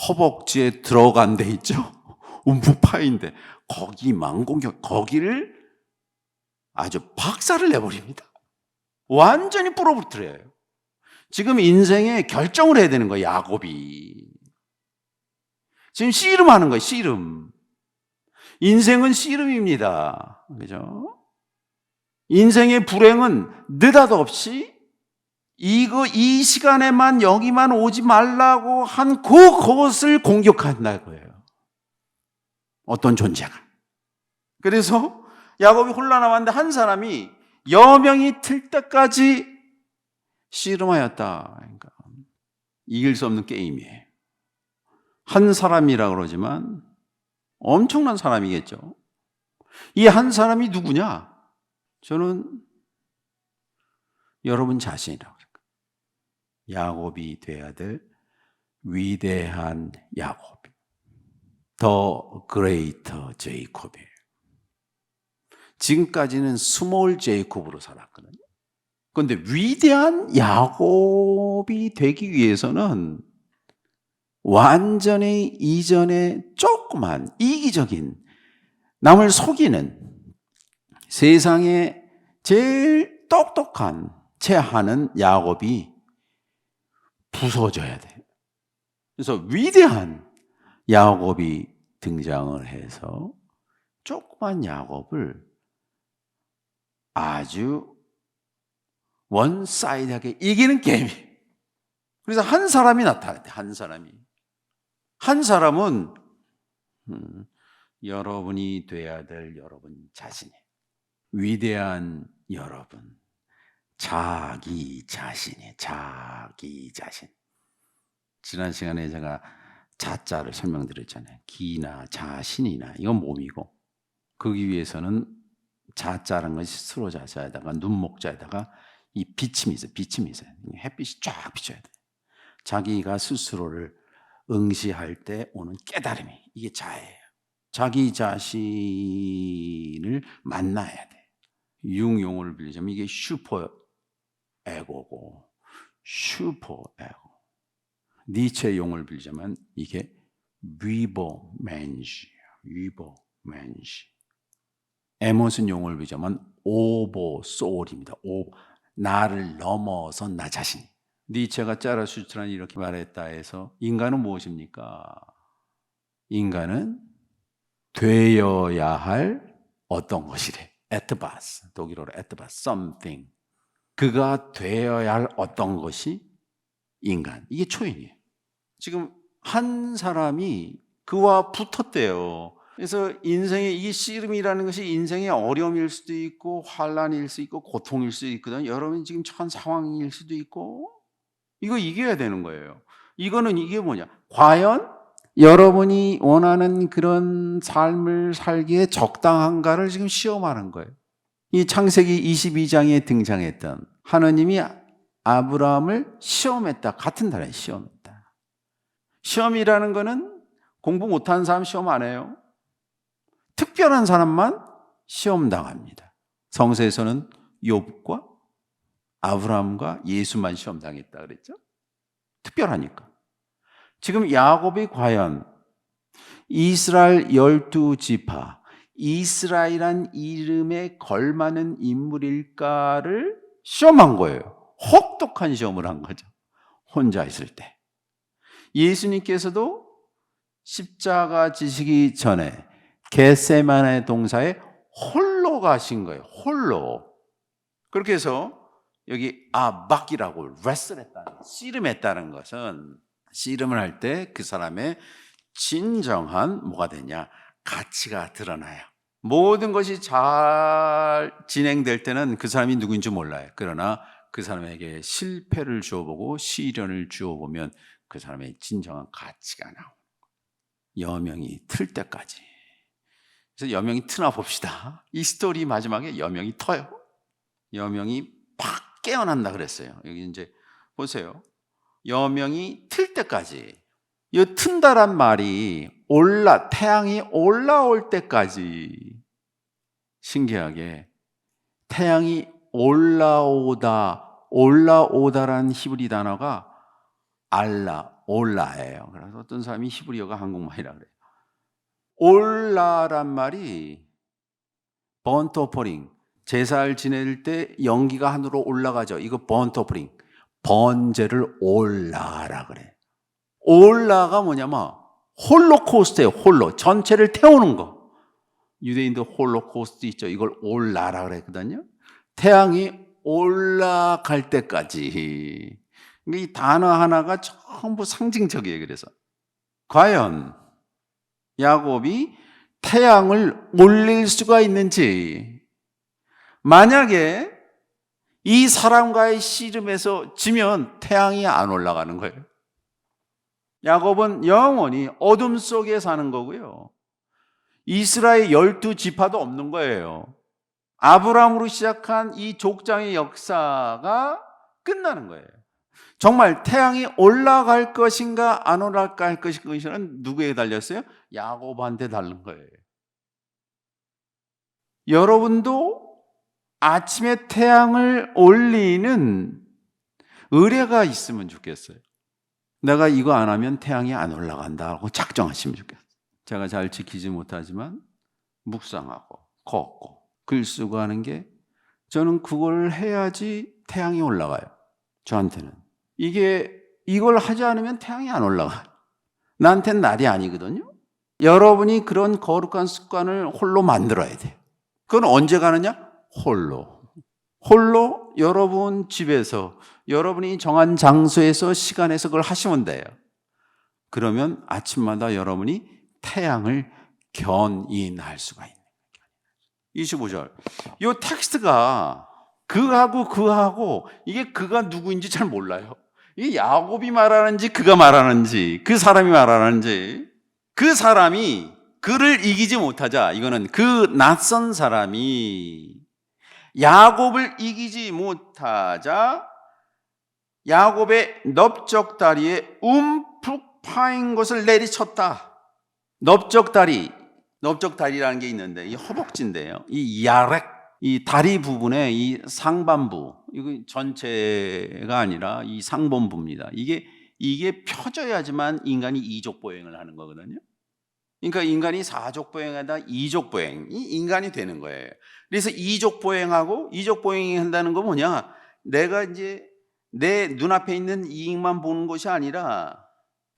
허벅지에 들어간 데 있죠? 움푹파인데 거기만 거기를 아주 박살을 내버립니다. 완전히 부러뜨려요. 지금 인생에 결정을 해야 되는 거예요. 야곱이 지금 씨름하는 거예요. 씨름. 인생은 씨름입니다. 그죠? 인생의 불행은 느닷없이 이 시간에만 여기만 오지 말라고 한 그것을 공격한다고요. 어떤 존재가. 그래서 야곱이 혼란하는데 한 사람이 여명이 틀 때까지 씨름하였다. 그러니까 이길 수 없는 게임이에요. 한 사람이라고 그러지만 엄청난 사람이겠죠. 이 한 사람이 누구냐? 저는 여러분 자신이라고 생각합니다. 야곱이 돼야 될 위대한 야곱, 더 그레이터 제이콥이에요. 지금까지는 스몰 제이콥으로 살았거든요. 그런데 위대한 야곱이 되기 위해서는 완전히 이전에 조그만 이기적인 남을 속이는 세상에 제일 똑똑한 채 하는 야곱이 부서져야 돼. 그래서 위대한 야곱이 등장을 해서 조그만 야곱을 아주 원사이드하게 이기는 게임이에요. 그래서 한 사람이 나타났대. 한 사람은 여러분이 돼야 될 여러분 자신이에요. 위대한 여러분, 자기 자신이에요. 자기 자신. 지난 시간에 제가 자자를 설명드렸잖아요. 기나 자신이나 이건 몸이고, 그기 위해서는 자자라는 것이 스스로 자자에다가 눈목자에다가 이 비침이 있어요. 햇빛이 쫙 비쳐야 돼요. 자기가 스스로를 응시할 때 오는 깨달음이, 이게 자아예요. 자기 자신을 만나야 돼. 융 용어를 빌리자면 이게 슈퍼 에고고, 슈퍼 에고. 니체 용어를 빌리자면 이게 위버맨시, 위버맨시. 에머슨 용어를 빌리자면 오버 소울입니다. 나를 넘어선 나 자신. 니체가 짜라슈트란 이렇게 말했다 해서 인간은 무엇입니까? 인간은 되어야 할 어떤 것이래. 에트바스, 독일어로 에트바스, something. 그가 되어야 할 어떤 것이 인간. 이게 초인이에요. 지금 한 사람이 그와 붙었대요. 그래서 인생의 이 씨름이라는 것이 인생의 어려움일 수도 있고 환난일 수 있고 고통일 수도 있거든요. 여러분이 지금 처한 상황일 수도 있고 이거 이겨야 되는 거예요. 이거는 이게 뭐냐? 과연 여러분이 원하는 그런 삶을 살기에 적당한가를 지금 시험하는 거예요. 이 창세기 22장에 등장했던 하나님이 아브라함을 시험했다. 같은 단어에 시험했다. 시험이라는 거는 공부 못하는 사람 시험 안 해요. 특별한 사람만 시험 당합니다. 성서에서는 욥과 아브라함과 예수만 시험 당했다 그랬죠? 특별하니까. 지금 야곱이 과연 이스라엘 12지파, 이스라엘이란 이름에 걸맞는 인물일까를 시험한 거예요. 혹독한 시험을 한 거죠. 혼자 있을 때. 예수님께서도 십자가 지시기 전에 겟세마네 동사에 홀로 가신 거예요. 홀로. 그렇게 해서 여기 아박이라고 레슬했다는, 씨름했다는 것은 씨름을 할 때 그 사람의 진정한 뭐가 되냐? 가치가 드러나요. 모든 것이 잘 진행될 때는 그 사람이 누구인지 몰라요. 그러나 그 사람에게 실패를 주어보고 시련을 주어보면 그 사람의 진정한 가치가 나옵니다. 여명이 틀 때까지. 그래서 여명이 트나 봅시다. 이 스토리 마지막에 여명이 터요. 여명이 팍 깨어난다 그랬어요. 여기 이제 보세요. 여명이 틀 때까지. 이 튼다란 말이 태양이 올라올 때까지. 신기하게 태양이 올라오다라는 히브리 단어가 올라예요. 그래서 어떤 사람이 히브리어가 한국말이라 그래요. 올라란 말이 번트 오퍼링, 제사를 지낼 때 연기가 하늘로 올라가죠. 이거 번트 오퍼링, 번제를 올라라 그래. 올라가 뭐냐면 홀로코스트예요. 홀로, 전체를 태우는 거. 유대인도 홀로코스트 있죠. 이걸 올라라 그랬거든요. 태양이 올라갈 때까지. 이 단어 하나가 전부 상징적이에요. 그래서 과연 야곱이 태양을 올릴 수가 있는지, 만약에 이 사람과의 씨름에서 지면 태양이 안 올라가는 거예요. 야곱은 영원히 어둠 속에 사는 거고요. 이스라엘 12지파도 없는 거예요. 아브라함으로 시작한 이 족장의 역사가 끝나는 거예요. 정말 태양이 올라갈 것인가 안 올라갈 것인가는 누구에게 달렸어요? 야곱한테 달린 거예요. 여러분도 아침에 태양을 올리는 의뢰가 있으면 좋겠어요. 내가 이거 안 하면 태양이 안 올라간다고 작정하시면 좋겠어요. 제가 잘 지키지 못하지만 묵상하고 걷고 글 쓰고 하는 게, 저는 그걸 해야지 태양이 올라가요. 저한테는. 이걸 하지 않으면 태양이 안 올라가요. 나한테는 날이 아니거든요. 여러분이 그런 거룩한 습관을 홀로 만들어야 돼요. 그건 언제 가느냐? 홀로 여러분 집에서, 여러분이 정한 장소에서, 시간에서 그걸 하시면 돼요. 그러면 아침마다 여러분이 태양을 견인할 수가 있는 거예요. 25절. 이 텍스트가 그하고 이게 그가 누구인지 잘 몰라요. 이게 야곱이 말하는지 그가 말하는지, 그 사람이 말하는지. 그 사람이 그를 이기지 못하자, 이거는 그 낯선 사람이 야곱을 이기지 못하자 야곱의 넓적다리에 움푹 파인 것을 내리쳤다. 넓적다리라는 게 있는데 이 허벅지인데요. 이 야렉, 이 다리 부분에 이 상반부, 이거 전체가 아니라 이 상본부입니다. 이게 펴져야지만 인간이 이족보행을 하는 거거든요. 그러니까 인간이 사족보행하다 이족보행이 인간이 되는 거예요. 그래서 이족보행이 한다는 건 뭐냐? 내가 이제 내 눈앞에 있는 이익만 보는 것이 아니라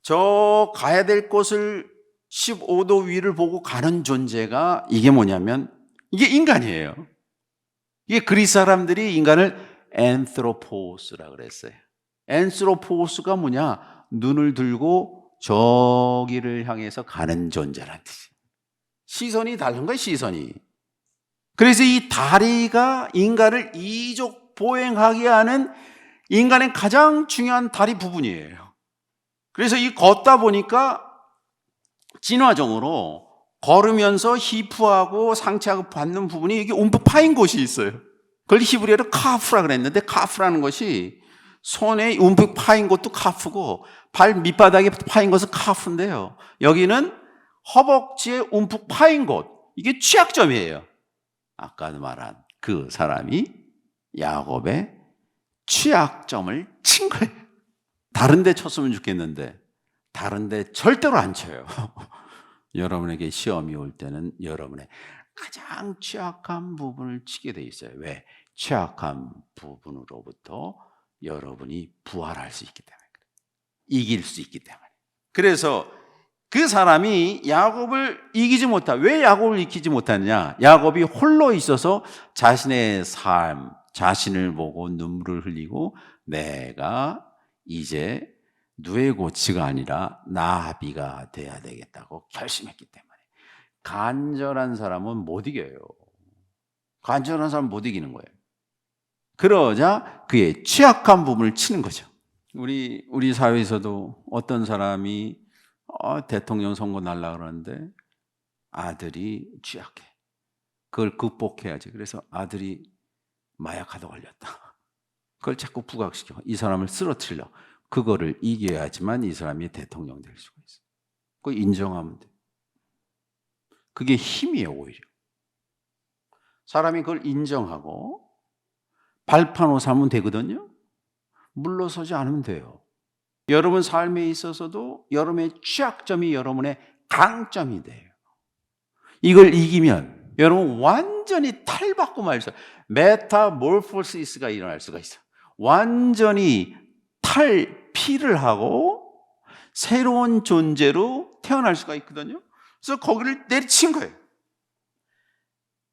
저 가야 될 곳을 15도 위를 보고 가는 존재가 이게 뭐냐면 이게 인간이에요. 이게 그리스 사람들이 인간을 앤트로포스라고 그랬어요. 앤트로포스가 뭐냐? 눈을 들고 저기를 향해서 가는 존재란 뜻이에요. 시선이 다른 거예요, 시선이. 그래서 이 다리가 인간을 이족 보행하게 하는 인간의 가장 중요한 다리 부분이에요. 그래서 이 걷다 보니까 진화적으로 걸으면서 히프하고 상체하고 받는 부분이 이게 움푹 파인 곳이 있어요. 그걸 히브리어로 카프라 그랬는데, 카프라는 것이 손에 움푹 파인 것도 카프고 발 밑바닥에 파인 것은 카프인데요, 여기는 허벅지에 움푹 파인 곳, 이게 취약점이에요. 아까도 말한 그 사람이 야곱의 취약점을 친 거예요. 다른 데 쳤으면 좋겠는데 다른 데 절대로 안 쳐요. 여러분에게 시험이 올 때는 여러분의 가장 취약한 부분을 치게 돼 있어요. 왜? 취약한 부분으로부터 여러분이 부활할 수 있기 때문에, 이길 수 있기 때문에. 그래서 그 사람이 야곱을 이기지 못한, 왜 야곱을 이기지 못하느냐? 야곱이 홀로 있어서 자신의 삶, 자신을 보고 눈물을 흘리고 내가 이제 누에고치가 아니라 나비가 돼야 되겠다고 결심했기 때문에. 간절한 사람은 못 이겨요. 간절한 사람은 못 이기는 거예요. 그러자 그의 취약한 부분을 치는 거죠. 우리 사회에서도 어떤 사람이 대통령 선거 날라 그러는데 아들이 취약해. 그걸 극복해야지. 그래서 아들이 마약하다 걸렸다. 그걸 자꾸 부각시켜. 이 사람을 쓰러뜨리려. 그거를 이겨야지만 이 사람이 대통령 될 수가 있어. 그거 인정하면 돼. 그게 힘이에요, 오히려. 사람이 그걸 인정하고 발판으로 삼으면 되거든요. 물러서지 않으면 돼요. 여러분 삶에 있어서도 여러분의 취약점이 여러분의 강점이 돼요. 이걸 이기면 여러분 완전히 탈바꿈 할 수, 메타몰포시스가 일어날 수가 있어요. 완전히 탈피를 하고 새로운 존재로 태어날 수가 있거든요. 그래서 거기를 내리친 거예요.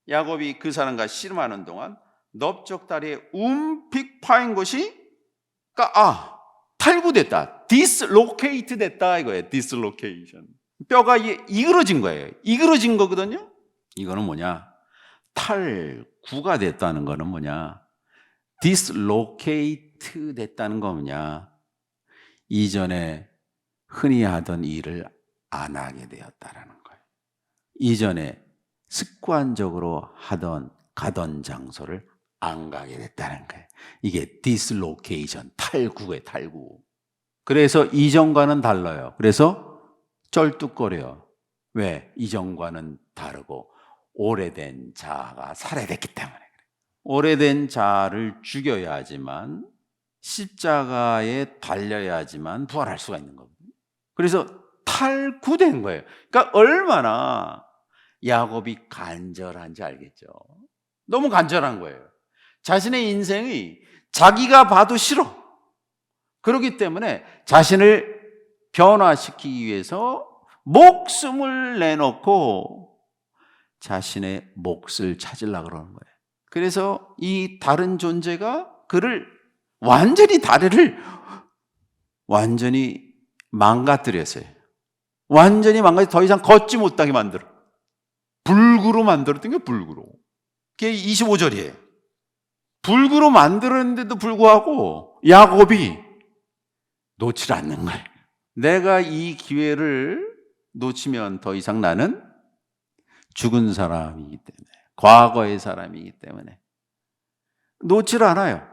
야곱이 그 사람과 씨름하는 동안 넓적다리에 움픽 파인 것이 탈구됐다, 디스로케이트 됐다 이거예요. 디스로케이션. 뼈가 이그러진 거예요. 이그러진 거거든요. 이거는 뭐냐? 탈구가 됐다는 거는 뭐냐? 디스로케이트 됐다는 거 뭐냐? 이전에 흔히 하던 일을 안 하게 되었다라는 거예요. 이전에 습관적으로 가던 장소를 안 가게 됐다는 거예요. 이게 디스로케이션, 탈구예요, 탈구. 그래서 이전과는 달라요. 그래서 쩔뚝거려요. 왜? 이전과는 다르고 오래된 자아가 살해됐기 때문에 그래요. 오래된 자아를 죽여야지만, 십자가에 달려야지만 부활할 수가 있는 거거든요. 그래서 탈구된 거예요. 그러니까 얼마나 야곱이 간절한지 알겠죠? 너무 간절한 거예요. 자신의 인생이 자기가 봐도 싫어. 그렇기 때문에 자신을 변화시키기 위해서 목숨을 내놓고 자신의 몫을 찾으려고 그러는 거예요. 그래서 이 다른 존재가 그를 다리를 완전히 망가뜨렸어요. 완전히 망가져 더 이상 걷지 못하게 만들어. 불구로 만들었던 게 불구로. 그게 25절이에요. 불구로 만들었는데도 불구하고 야곱이 놓지 않는 거예요. 내가 이 기회를 놓치면 더 이상 나는 죽은 사람이기 때문에, 과거의 사람이기 때문에 놓질 않아요.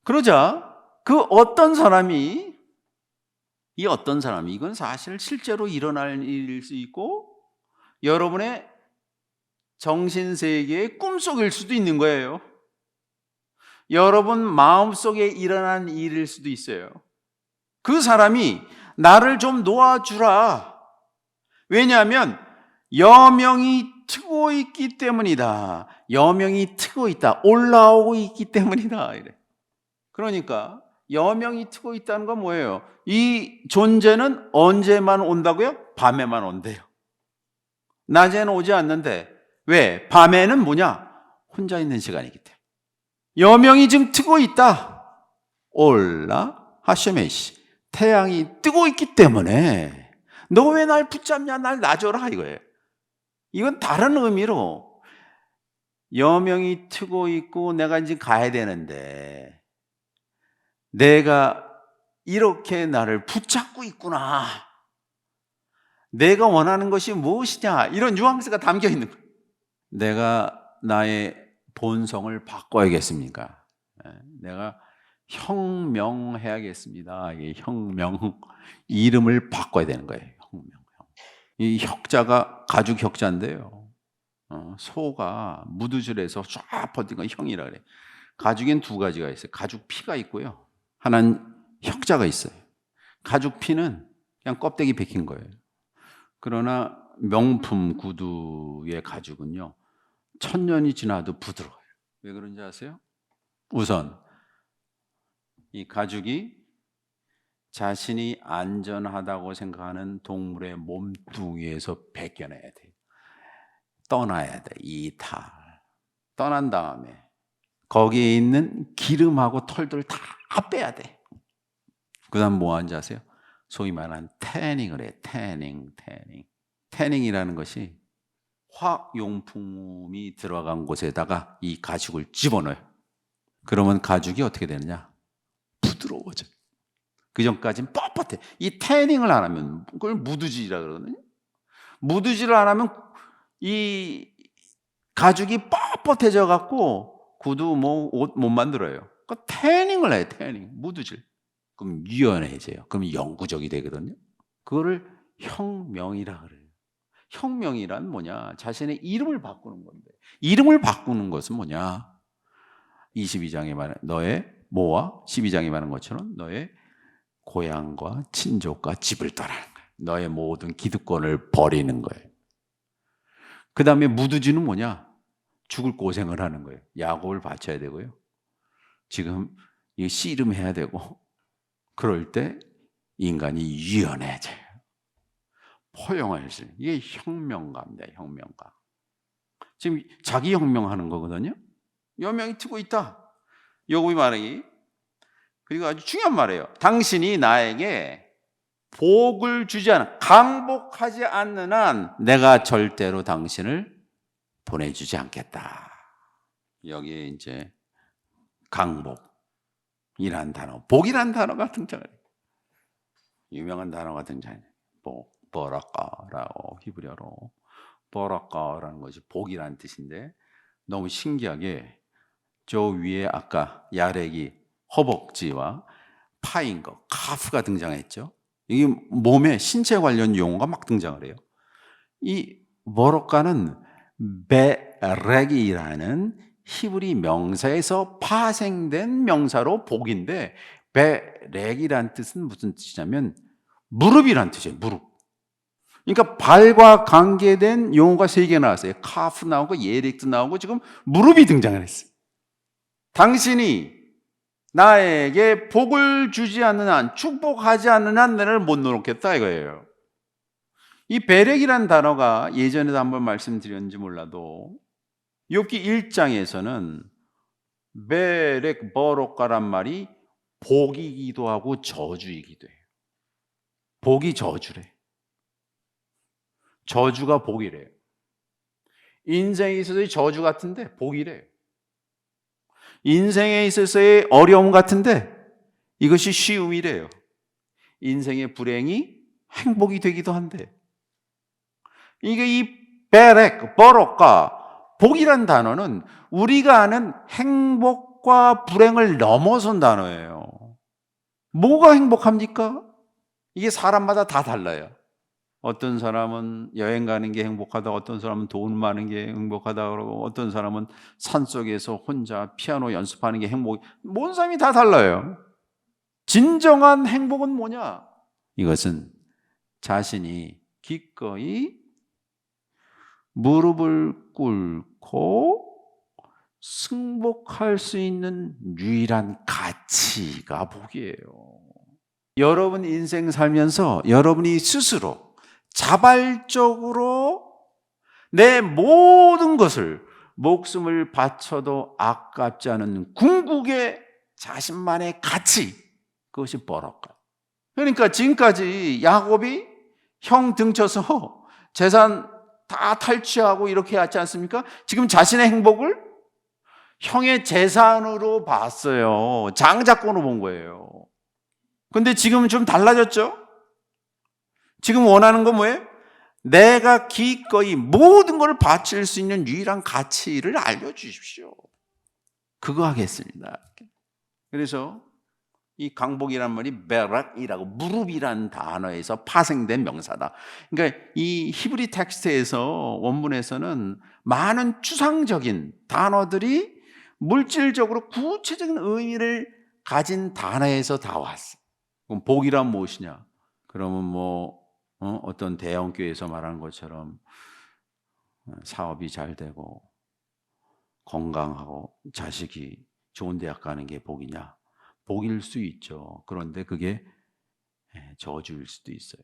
그러자 그 어떤 사람이, 이 어떤 사람이, 이건 사실 실제로 일어날 일일 수 있고 여러분의 정신세계의 꿈속일 수도 있는 거예요. 여러분 마음속에 일어난 일일 수도 있어요. 그 사람이 나를 좀 놓아주라. 왜냐하면 여명이 트고 있기 때문이다. 여명이 트고 있다. 올라오고 있기 때문이다. 이래. 그러니까 여명이 트고 있다는 건 뭐예요? 이 존재는 언제만 온다고요? 밤에만 온대요. 낮에는 오지 않는데. 왜? 밤에는 뭐냐? 혼자 있는 시간이기 때문에. 여명이 지금 트고 있다. 올라 하시메시. 태양이 뜨고 있기 때문에 너 왜 날 붙잡냐? 날 놔줘라 이거예요. 이건 다른 의미로 여명이 트고 있고 내가 이제 가야 되는데 내가 이렇게 나를 붙잡고 있구나. 내가 원하는 것이 무엇이냐? 이런 뉘앙스가 담겨 있는 거예요. 내가 나의 본성을 바꿔야겠습니까? 내가 혁명해야겠습니다. 이게 혁명, 이름을 바꿔야 되는 거예요. 혁명. 이 혁자가 가죽 혁자인데요. 소가 무드줄에서 쫙 퍼진 건 형이라 그래. 가죽엔 두 가지가 있어요. 가죽 피가 있고요. 하나는 혁자가 있어요. 가죽 피는 그냥 껍데기 벗긴 거예요. 그러나 명품 구두의 가죽은요, 1000년이 지나도 부드러워요. 왜 그런지 아세요? 우선 이 가죽이 자신이 안전하다고 생각하는 동물의 몸뚱이에서 벗겨내야 돼요. 떠나야 돼. 이탈. 떠난 다음에 거기에 있는 기름하고 털들 다 빼야 돼. 그 다음 뭐 하는지 아세요? 소위 말하는 태닝을 해. 태닝. 태닝이라는 것이 화학용품이 들어간 곳에다가 이 가죽을 집어넣어요. 그러면 가죽이 어떻게 되느냐? 부드러워져. 그 전까지는 뻣뻣해. 이 태닝을 안 하면, 그걸 무드질이라 그러거든요. 무드질을 안 하면 이 가죽이 뻣뻣해져 갖고 구두 뭐 옷 못 만들어요. 그러니까 태닝을 해요. 태닝, 무드질. 그럼 유연해져요. 그럼 영구적이 되거든요. 그거를 혁명이라 그래요. 혁명이란 뭐냐? 자신의 이름을 바꾸는 건데, 이름을 바꾸는 것은 뭐냐? 22장에 말한 너의 모와 12장에 말한 것처럼 너의 고향과 친족과 집을 떠나는 거예요. 너의 모든 기득권을 버리는 거예요. 그 다음에 무드지는 뭐냐? 죽을 고생을 하는 거예요. 야곱을 바쳐야 되고요. 지금 이 씨름해야 되고, 그럴 때 인간이 유연해져요. 포용해져요. 이게 혁명가입니다. 혁명가. 지금 자기 혁명하는 거거든요. 여명이 트고 있다. 요곱이 말하기. 그리고 아주 중요한 말이에요. 당신이 나에게 복을 주지 않아, 강복하지 않는 한 내가 절대로 당신을 보내주지 않겠다. 여기에 이제 강복이란 단어, 복이란 단어가 등장해요. 유명한 단어가 등장해요. 복, 버라카라고 히브리어로 버라카라는 것이 복이라는 뜻인데, 너무 신기하게 저 위에 아까 야렉이 허벅지와 파인 거, 카프가 등장했죠. 이게 몸의 신체 관련 용어가 막 등장을 해요. 이 버라카는 베렉이라는 히브리 명사에서 파생된 명사로 복인데, 베렉이라는 뜻은 무슨 뜻이냐면 무릎이란 뜻이에요. 무릎. 그러니까 발과 관계된 용어가 3개 나왔어요. 카프 나오고 예렉도 나오고 지금 무릎이 등장을 했어요. 당신이 나에게 복을 주지 않는 한, 축복하지 않는 한 너를 못 놓겠다 이거예요. 이 베렉이라는 단어가 예전에도 한번 말씀드렸는지 몰라도 욥기 1장에서는 베렉 버로카란 말이 복이기도 하고 저주이기도 해요. 복이 저주래. 저주가 복이래요. 인생에 있어서의 저주 같은데 복이래요. 인생에 있어서의 어려움 같은데 이것이 쉬움이래요. 인생의 불행이 행복이 되기도 한데, 이게 이 베렉, 버로카, 복이란 단어는 우리가 아는 행복과 불행을 넘어선 단어예요. 뭐가 행복합니까? 이게 사람마다 다 달라요. 어떤 사람은 여행 가는 게 행복하다, 어떤 사람은 돈 많은 게 행복하다 그러고, 어떤 사람은 산속에서 혼자 피아노 연습하는 게 행복. 모든 사람이 다 달라요. 진정한 행복은 뭐냐? 이것은 자신이 기꺼이 무릎을 꿇고 승복할 수 있는 유일한 가치가 복이에요. 여러분 인생 살면서 여러분이 스스로 자발적으로 내 모든 것을 목숨을 바쳐도 아깝지 않은 궁극의 자신만의 가치, 그것이 버럭가. 그러니까 지금까지 야곱이 형 등쳐서 재산 다 탈취하고 이렇게 하지 않습니까? 지금 자신의 행복을 형의 재산으로 봤어요. 장자권으로 본 거예요. 근데 지금은 좀 달라졌죠? 지금 원하는 건 뭐예요? 내가 기꺼이 모든 걸 바칠 수 있는 유일한 가치를 알려주십시오. 그거 하겠습니다. 그래서 이 강복이란 말이 베락이라고 무릎이란 단어에서 파생된 명사다. 그러니까 이 히브리 텍스트에서 원문에서는 많은 추상적인 단어들이 물질적으로 구체적인 의미를 가진 단어에서 다 왔어. 그럼 복이란 무엇이냐? 그러면 어떤 대형 교회에서 말하는 것처럼 사업이 잘 되고 건강하고 자식이 좋은 대학 가는 게 복이냐? 복일 수 있죠. 그런데 그게 저주일 수도 있어요.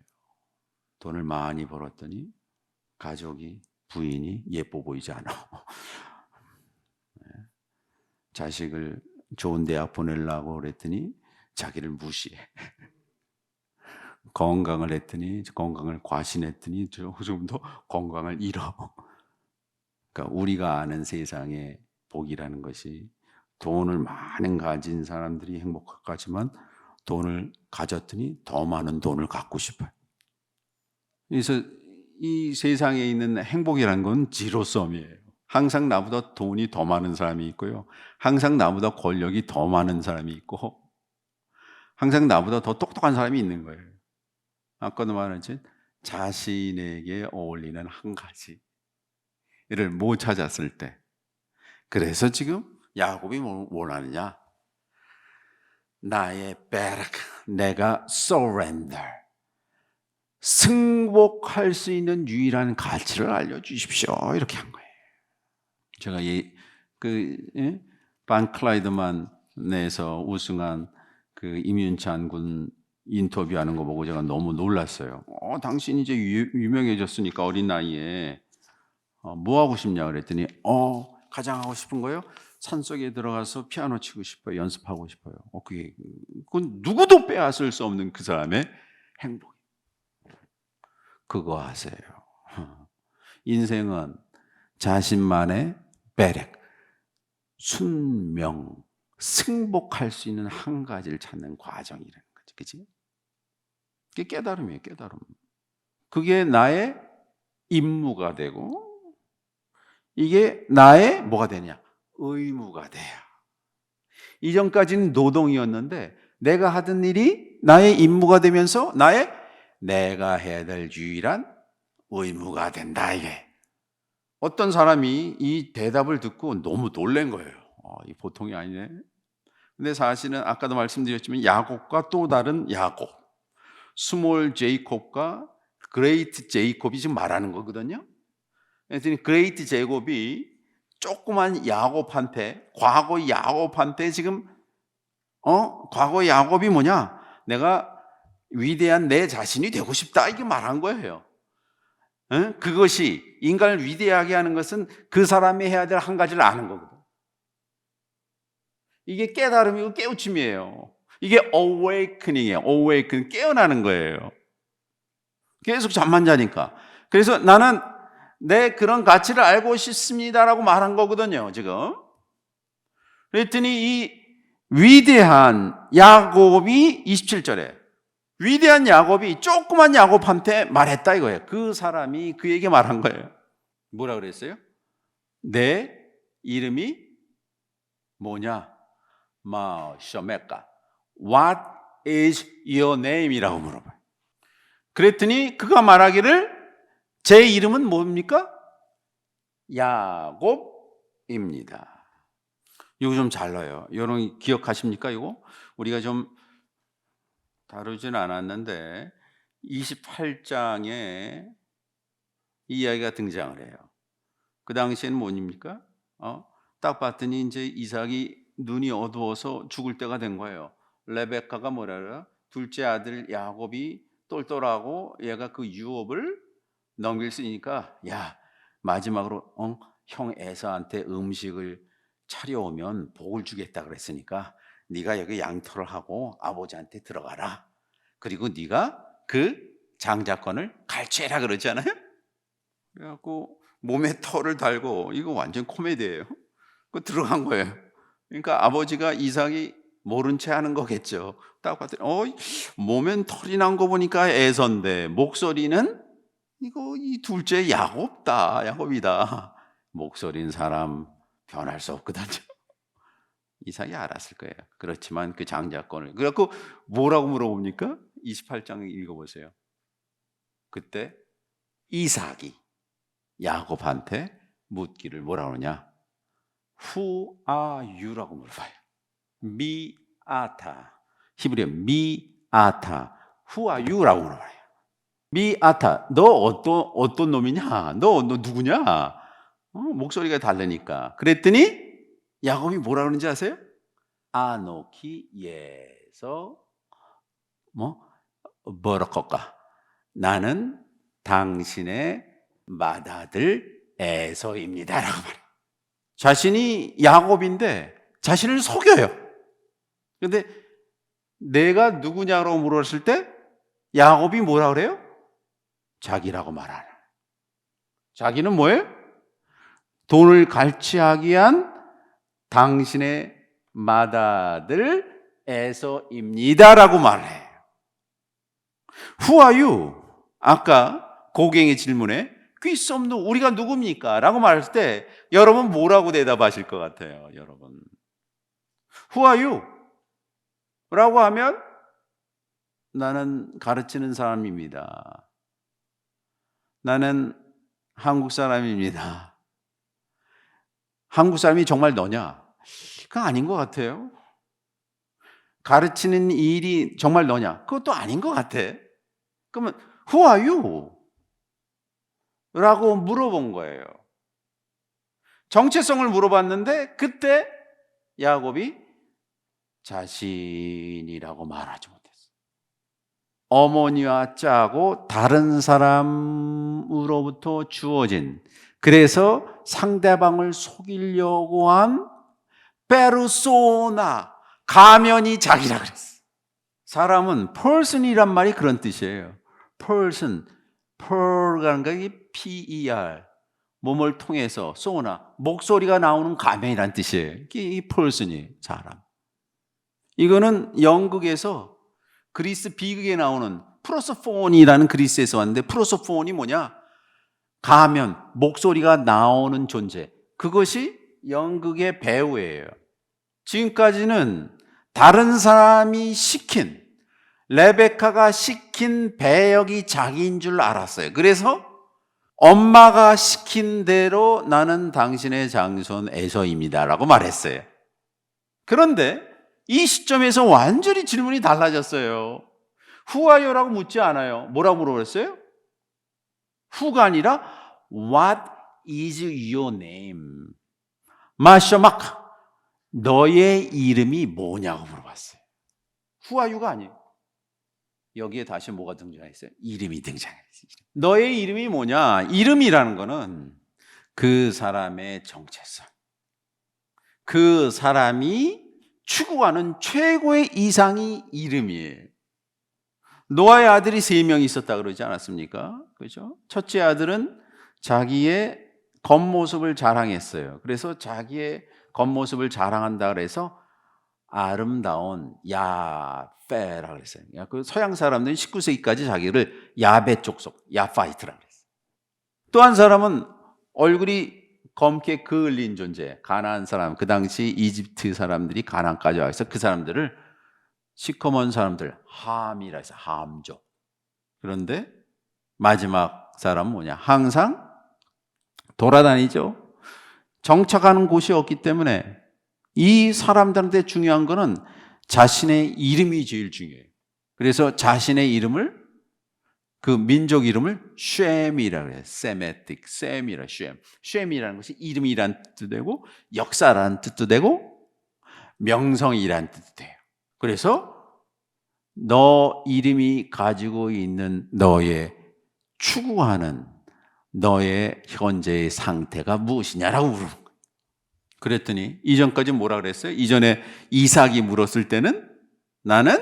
돈을 많이 벌었더니 가족이, 부인이 예뻐 보이지 않아. 자식을 좋은 대학 보내려고 그랬더니 자기를 무시해. 건강을 했더니 건강을 과신했더니 조금 더 건강을 잃어. 그러니까 우리가 아는 세상의 복이라는 것이 돈을 많이 가진 사람들이 행복하지만 돈을 가졌더니 더 많은 돈을 갖고 싶어요. 그래서 이 세상에 있는 행복이라는 건 지로섬이에요. 항상 나보다 돈이 더 많은 사람이 있고요. 항상 나보다 권력이 더 많은 사람이 있고 항상 나보다 더 똑똑한 사람이 있는 거예요. 아까도 말했지, 자신에게 어울리는 한 가지를 못 찾았을 때, 그래서 지금 야곱이 뭘 하느냐? 나의 베락, 내가 surrender, 승복할 수 있는 유일한 가치를 알려주십시오. 이렇게 한 거예요. 제가 반 클라이드만에서 우승한 그 임윤찬 군 인터뷰하는 거 보고 제가 너무 놀랐어요. 당신이 이제 유명해졌으니까 어린 나이에 뭐 하고 싶냐 그랬더니 가장 하고 싶은 거요? 산속에 들어가서 피아노 치고 싶어요. 연습하고 싶어요. 그건 누구도 빼앗을 수 없는 그 사람의 행복. 그거 하세요. 인생은 자신만의 베렉, 순명, 승복할 수 있는 한 가지를 찾는 과정이라는 거지, 그렇지? 그게 깨달음이에요, 깨달음. 그게 나의 임무가 되고, 이게 나의 뭐가 되냐? 의무가 돼요. 이전까지는 노동이었는데 내가 하던 일이 나의 임무가 되면서 내가 해야 될 유일한 의무가 된다, 이게. 어떤 사람이 이 대답을 듣고 너무 놀란 거예요. 이 보통이 아니네. 근데 사실은 아까도 말씀드렸지만 야곱과 또 다른 야곱, 스몰 제이콥과 그레이트 제이콥이 지금 말하는 거거든요. 그래서 그레이트 제이콥이 조그만 야곱한테, 과거 야곱한테 지금 과거 야곱이 뭐냐? 내가 위대한 내 자신이 되고 싶다, 이게 말한 거예요. 그것이 인간을 위대하게 하는 것은 그 사람이 해야 될 한 가지를 아는 거거든. 이게 깨달음이고 깨우침이에요. 이게 awakening이에요. awaken, 깨어나는 거예요. 계속 잠만 자니까. 그래서 나는 내 그런 가치를 알고 싶습니다라고 말한 거거든요, 지금. 그랬더니 이 위대한 야곱이 27절에 위대한 야곱이 조그만 야곱한테 말했다 이거예요. 그 사람이 그에게 말한 거예요. 뭐라 그랬어요? 내 이름이 뭐냐? 셔메카. What is your name이라고 물어봐요. 그랬더니 그가 말하기를 제 이름은 뭡니까? 야곱입니다. 이거 좀 잘 넣어요. 여러분 기억하십니까? 이거 우리가 좀 다루진 않았는데 28장에 이 이야기가 등장을 해요. 그 당시에는 뭡니까? 딱 봤더니 이제 이삭이 눈이 어두워서 죽을 때가 된 거예요. 레베카가 뭐라 그래요? 둘째 아들 야곱이 똘똘하고 얘가 그 유업을 넘길 수 있으니까 야 마지막으로 형 에서한테 음식을 차려오면 복을 주겠다 그랬으니까 네가 여기 양털을 하고 아버지한테 들어가라. 그리고 네가 그 장자권을 갈취해라 그러잖아요. 그래갖고 몸에 털을 달고 이거 완전 코미디예요. 그 들어간 거예요. 그러니까 아버지가 이삭이 모른 채 하는 거겠죠. 딱 봤더니 몸엔 털이 난 거 보니까 에서인데 목소리는 이거 이 둘째 야곱이다. 목소리는 사람 변할 수 없거든요. 이삭이 알았을 거예요. 그렇지만 그 장자권을 그래갖고 뭐라고 물어봅니까? 28장 읽어보세요. 그때 이삭이 야곱한테 묻기를 뭐라 그러냐? Who are you라고 물어봐요. 미아타 히브리어 미아타 Who are you라고 물어봐요. 미아타 너 어떤 놈이냐? 너 누구냐? 목소리가 다르니까. 그랬더니 야곱이 뭐라 그러는지 아세요? 아노키 예서 버럭거까 나는 당신의 맏아들 에서입니다라고 말해요. 자신이 야곱인데 자신을 속여요. 그런데 내가 누구냐고 물었을 때 야곱이 뭐라 그래요? 자기라고 말하는. 자기는 뭐예요? 돈을 갈취하기 위한 당신의 맏아들 에서입니다라고 말해요. Who are you? 아까 고갱의 질문에 퀴스 없는 우리가 누굽니까? 라고 말했을 때 여러분 뭐라고 대답하실 것 같아요? 여러분 Who are you? 라고 하면 나는 가르치는 사람입니다. 나는 한국 사람입니다. 한국 사람이 정말 너냐? 그건 아닌 것 같아요. 가르치는 일이 정말 너냐? 그것도 아닌 것 같아. 그러면 Who are you? 라고 물어본 거예요. 정체성을 물어봤는데 그때 야곱이 자신이라고 말하지 못했어요. 어머니와 짜고 다른 사람으로부터 주어진 그래서 상대방을 속이려고 한 페르소나 가면이 자기라 그랬어. 사람은 person이란 말이 그런 뜻이에요. person, per라는 게 P-E-R 몸을 통해서 소나 목소리가 나오는 가면이란 뜻이에요. 이 person이 사람. 이거는 영국에서 그리스 비극에 나오는 프로소폰이라는 그리스에서 왔는데 프로소폰이 뭐냐? 가면, 목소리가 나오는 존재. 그것이 연극의 배우예요. 지금까지는 다른 사람이 시킨, 레베카가 시킨 배역이 자기인 줄 알았어요. 그래서 엄마가 시킨 대로 나는 당신의 장손 에서입니다 라고 말했어요. 그런데 이 시점에서 완전히 질문이 달라졌어요. Who are you? 라고 묻지 않아요. 뭐라고 물어봤어요? Who가 아니라 What is your name? 마셔막 너의 이름이 뭐냐고 물어봤어요. Who are you가 아니에요. 여기에 다시 뭐가 등장했어요? 이름이 등장했어요. 너의 이름이 뭐냐? 이름이라는 거는 그 사람의 정체성, 그 사람이 추구하는 최고의 이상이 이름이에요. 노아의 아들이 3명이 있었다 그러지 않았습니까? 그렇죠? 첫째 아들은 자기의 겉모습을 자랑했어요. 그래서 자기의 겉모습을 자랑한다 그래서 아름다운 야페라고 그랬어요. 그 서양 사람들은 19세기까지 자기를 야베 족속, 야파이트라고 그랬어요. 또 한 사람은 얼굴이 검게 그을린 존재, 가나안 사람. 그 당시 이집트 사람들이 가나안까지 와서 그 사람들을 시커먼 사람들 함이라 해서 함족. 그런데 마지막 사람은 뭐냐? 항상 돌아다니죠. 정착하는 곳이 없기 때문에 이 사람들한테 중요한 거는 자신의 이름이 제일 중요해요. 그래서 자신의 이름을, 그 민족 이름을 쉔이라고 해요. 세메틱, 셈이라, 쉔. 쉔이라는 것이 이름이란 뜻도 되고 역사라는 뜻도 되고 명성이란 뜻도 돼요. 그래서 너 이름이 가지고 있는 너의 추구하는 너의 현재의 상태가 무엇이냐라고 물은 거예요. 그랬더니 이전까지 뭐라 그랬어요? 이전에 이삭이 물었을 때는 나는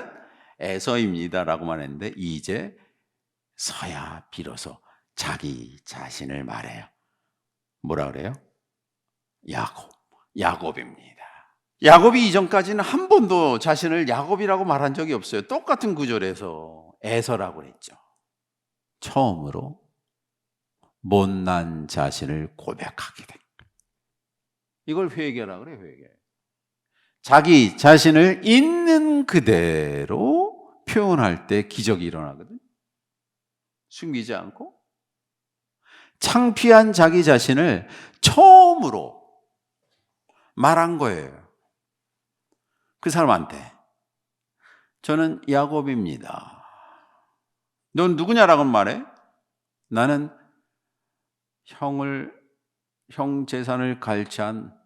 에서입니다라고만 했는데 이제 서야 비로소 자기 자신을 말해요. 뭐라 그래요? 야곱입니다. 야곱이 이전까지는 한 번도 자신을 야곱이라고 말한 적이 없어요. 똑같은 구절에서 에서라고 그랬죠. 처음으로 못난 자신을 고백하게 된 거예요. 이걸 회개라 그래요. 회개. 자기 자신을 있는 그대로 표현할 때 기적이 일어나거든요. 숨기지 않고 창피한 자기 자신을 처음으로 말한 거예요. 그 사람한테 저는 야곱입니다. 넌 누구냐라고 말해? 나는 형 재산을 갈취한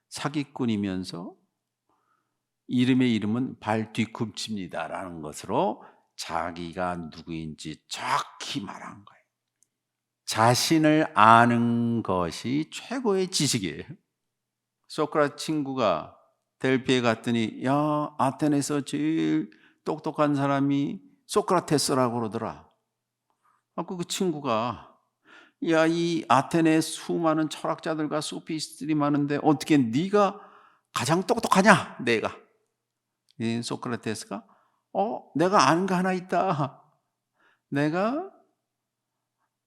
사기꾼이면서 이름의 이름은 발뒤꿈치입니다라는 것으로 자기가 누구인지 정확히 말한 거예요. 자신을 아는 것이 최고의 지식이에요. 소크라tes 친구가 델피에 갔더니 야, 아테네에서 제일 똑똑한 사람이 소크라테스라고 그러더라. 그 친구가 야, 이 아테네 수많은 철학자들과 소피스트들이 많은데 어떻게 네가 가장 똑똑하냐? 내가. 이 소크라테스가 내가 아는 거 하나 있다. 내가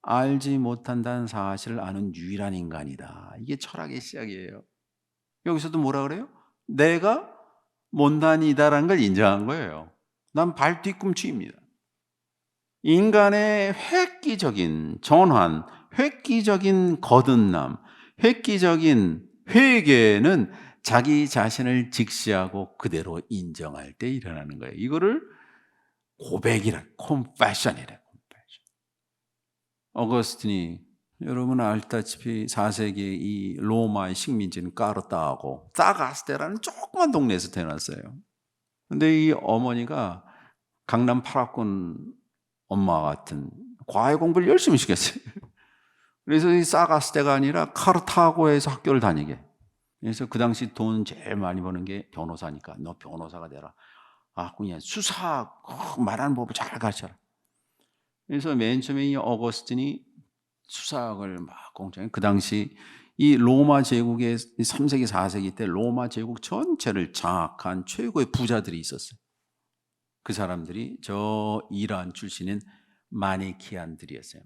알지 못한다는 사실을 아는 유일한 인간이다. 이게 철학의 시작이에요. 여기서도 뭐라 그래요? 내가 못난이다라는 걸 인정한 거예요. 난 발뒤꿈치입니다. 인간의 획기적인 전환, 획기적인 거듭남, 획기적인 회개는 자기 자신을 직시하고 그대로 인정할 때 일어나는 거예요. 이거를 고백이라, confession이래. 어거스틴이 여러분 알다시피 4세기 이 로마의 식민지는 까르타고 사가스테라는 조그만 동네에서 태어났어요. 근데 이 어머니가 강남 8학군 엄마 같은 과외 공부를 열심히 시켰어요. 그래서 이 사가스테가 아니라 카르타고에서 학교를 다니게. 그래서 그 당시 돈 제일 많이 버는 게 변호사니까 너 변호사가 되라. 그냥 수사 말하는 법을 잘 가르쳐라. 그래서 맨 처음에 이 어거스틴이 수사학을 막 공부해. 그 당시 이 로마 제국의 3세기 4세기 때 로마 제국 전체를 장악한 최고의 부자들이 있었어요. 그 사람들이 저 이란 출신인 마니키안들이었어요.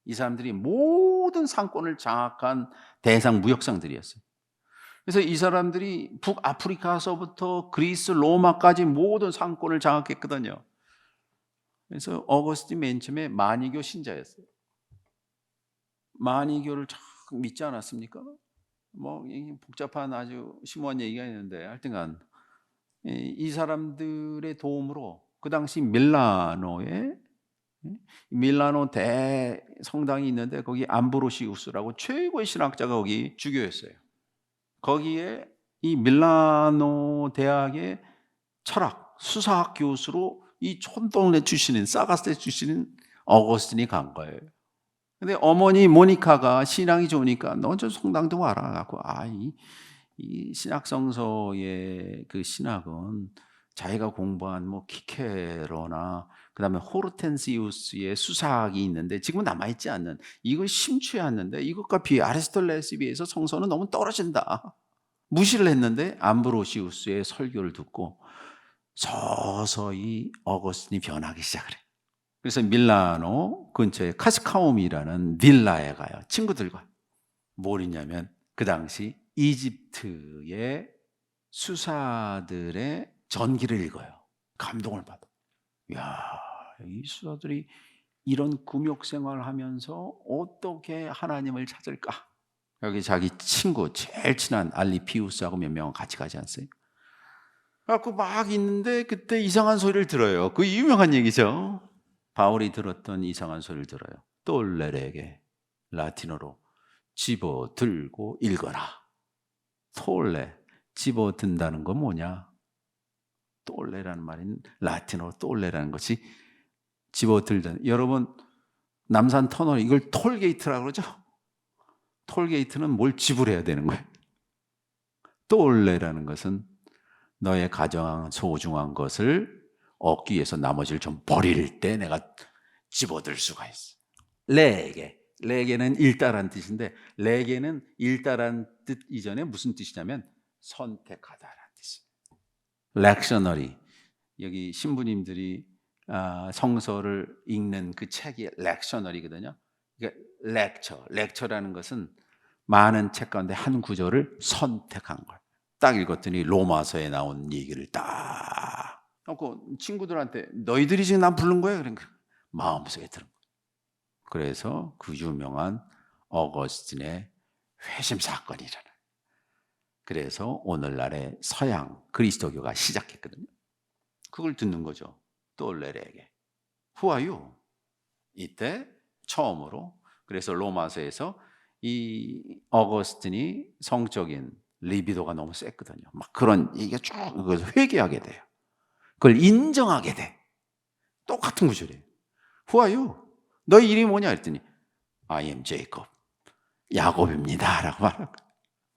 이 사람들이 모든 상권을 장악한 대상 무역상들이었어요. 그래서 이 사람들이 북아프리카서부터 그리스, 로마까지 모든 상권을 장악했거든요. 그래서 어거스틴 맨 처음에 마니교 신자였어요. 마니교를 참 믿지 않았습니까? 뭐 복잡한 아주 심오한 얘기가 있는데 하여튼간 이 사람들의 도움으로 그 당시 밀라노 대성당이 있는데 거기 암브로시우스라고 최고의 신학자가 거기 주교였어요. 거기에 이 밀라노 대학의 철학 수사학 교수로 이 촌동네 출신인 사가스테 출신인 어거스틴이 간 거예요. 근데 어머니 모니카가 신앙이 좋으니까 너 저 성당도 와라 갖고 이 신학성서의 그 신학은 자기가 공부한 뭐 키케로나 그다음에 호르텐시우스의 수사학이 있는데 지금은 남아있지 않는 이걸 심취했는데 이것과 아리스토텔레스에 비해서 성서는 너무 떨어진다. 무시를 했는데 암브로시우스의 설교를 듣고 서서히 어거스틴이 변하기 시작을 해요. 그래서 밀라노 근처에 카스카움이라는 빌라에 가요. 친구들과. 뭘 했냐면 그 당시 이집트의 수사들의 전기를 읽어요. 감동을 받아. 야, 이 수사들이 이런 금욕 생활을 하면서 어떻게 하나님을 찾을까? 여기 자기 친구, 제일 친한 알리피우스하고 몇 명은 같이 가지 않았어요? 그래갖고 막 있는데 그때 이상한 소리를 들어요. 그 유명한 얘기죠. 바울이 들었던 이상한 소리를 들어요. 똘레에게 라틴어로 집어 들고 읽어라. 톨레, 집어 든다는 건 뭐냐? 똘레라는 말인 라틴어로 똘레라는 것이 집어 들다. 여러분 남산 터널 이걸 톨게이트라고 그러죠? 톨게이트는 뭘 지불해야 되는 거예요. 똘레라는 것은 너의 가장 소중한 것을 얻기 위해서 나머지를 좀 버릴 때 내가 집어들 수가 있어. 레게는 일다란 뜻인데 레게는 일다란 뜻 이전에 무슨 뜻이냐면 선택하다라는 뜻이에요. 렉셔너리, 여기 신부님들이 성서를 읽는 그 책이 렉셔너리거든요. 그러니까 렉처라는 것은 많은 책 가운데 한 구절을 선택한 거예요. 딱 읽었더니 로마서에 나온 얘기를 딱 하고 친구들한테 너희들이 지금 난 부른 거야? 그러니까 마음속에 들은 거예요. 그래서 그 유명한 어거스틴의 회심 사건이 일어나요. 그래서 오늘날의 서양 그리스도교가 시작했거든요. 그걸 듣는 거죠. 똘레에게 Who are you? 이때 처음으로 그래서 로마서에서 이 어거스틴이 성적인 리비도가 너무 셌거든요. 막 그런 얘기가 쭉 회개하게 돼요. 그걸 인정하게 돼. 똑같은 구절이에요. Who are you? 너희 이름이 뭐냐 했더니 I am Jacob. 야곱입니다. 라고 말하고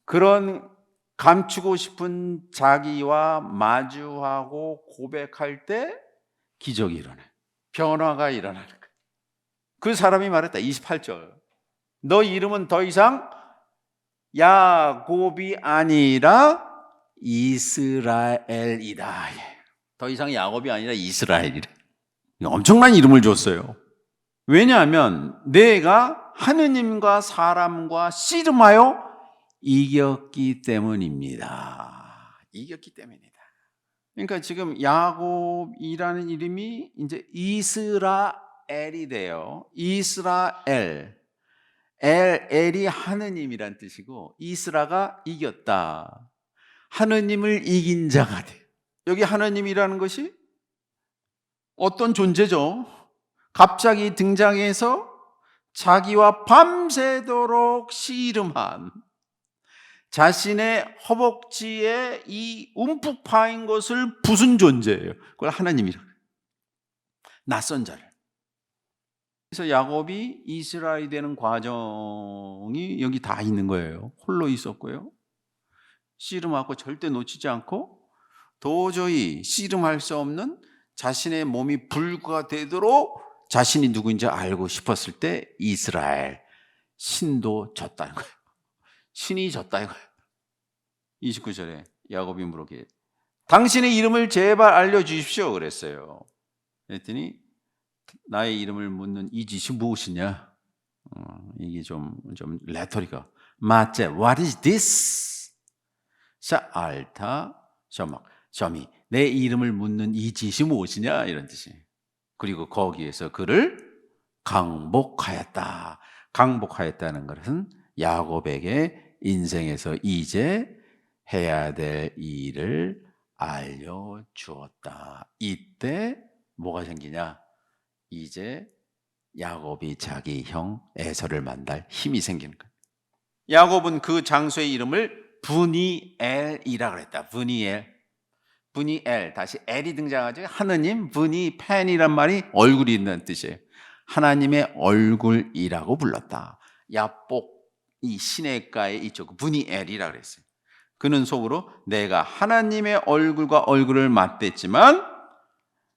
그런 감추고 싶은 자기와 마주하고 고백할 때 기적이 일어나요. 변화가 일어나는 거예요. 그 사람이 말했다. 28절. 너 이름은 더 이상 야곱이 아니라 이스라엘이다. 더 이상 야곱이 아니라 이스라엘이다. 엄청난 이름을 줬어요. 왜냐하면 내가 하느님과 사람과 씨름하여 이겼기 때문입니다. 이겼기 때문이다. 그러니까 지금 야곱이라는 이름이 이제 이스라엘이 돼요. 이스라엘. 엘이 하느님이란 뜻이고 이스라가 이겼다. 하느님을 이긴 자가 돼요. 여기 하느님이라는 것이 어떤 존재죠? 갑자기 등장해서 자기와 밤새도록 씨름한 자신의 허벅지에 이 움푹 파인 것을 부순 존재예요. 그걸 하나님이라고 해요. 낯선 자를. 그래서 야곱이 이스라엘이 되는 과정이 여기 다 있는 거예요. 홀로 있었고요. 씨름하고 절대 놓치지 않고 도저히 씨름할 수 없는 자신의 몸이 불구가 되도록 자신이 누구인지 알고 싶었을 때 이스라엘, 신도 졌다는 거예요. 신이 졌다 이거예요. 29절에 야곱이 물었기에 당신의 이름을 제발 알려주십시오 그랬어요. 그랬더니 나의 이름을 묻는 이 짓이 무엇이냐? 이게 좀 레토리가 맞제 What is this? 자 알타 점이 내 이름을 묻는 이 짓이 무엇이냐 이런 뜻이에요. 그리고 거기에서 그를 강복하였다. 강복하였다는 것은 야곱에게 인생에서 이제 해야 될 일을 알려주었다. 이때 뭐가 생기냐? 이제 야곱이 자기 형 에서를 만날 힘이 생기는 거예요. 야곱은 그 장소의 이름을 브니엘이라고 했다. 브니엘 다시 엘이 등장하죠. 하느님 브니 펜이란 말이 얼굴이 있는 뜻이에요. 하나님의 얼굴이라고 불렀다. 야복 이 시내가의 이쪽 브니엘이라고 그랬어요. 그는 속으로 내가 하나님의 얼굴과 얼굴을 맞댔지만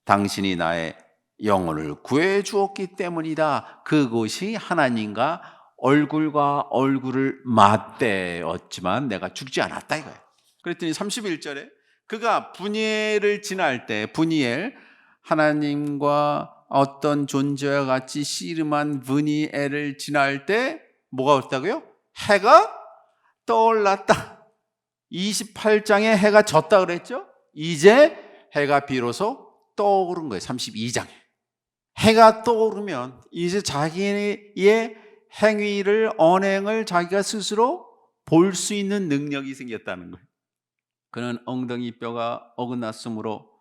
당신이 나의 영혼을 구해 주었기 때문이다. 그것이 하나님과 얼굴을 맞대었지만 내가 죽지 않았다 이거예요. 그랬더니 31절에 그가 브니엘을 지날 때 브니엘 하나님과 어떤 존재와 같이 씨름한 브니엘을 지날 때 뭐가 없다고요? 해가 떠올랐다. 28장에 해가 졌다 그랬죠? 이제 해가 비로소 떠오른 거예요. 32장에. 해가 떠오르면 이제 자기의 행위를, 언행을 자기가 스스로 볼 수 있는 능력이 생겼다는 거예요. 그는 엉덩이 뼈가 어긋났으므로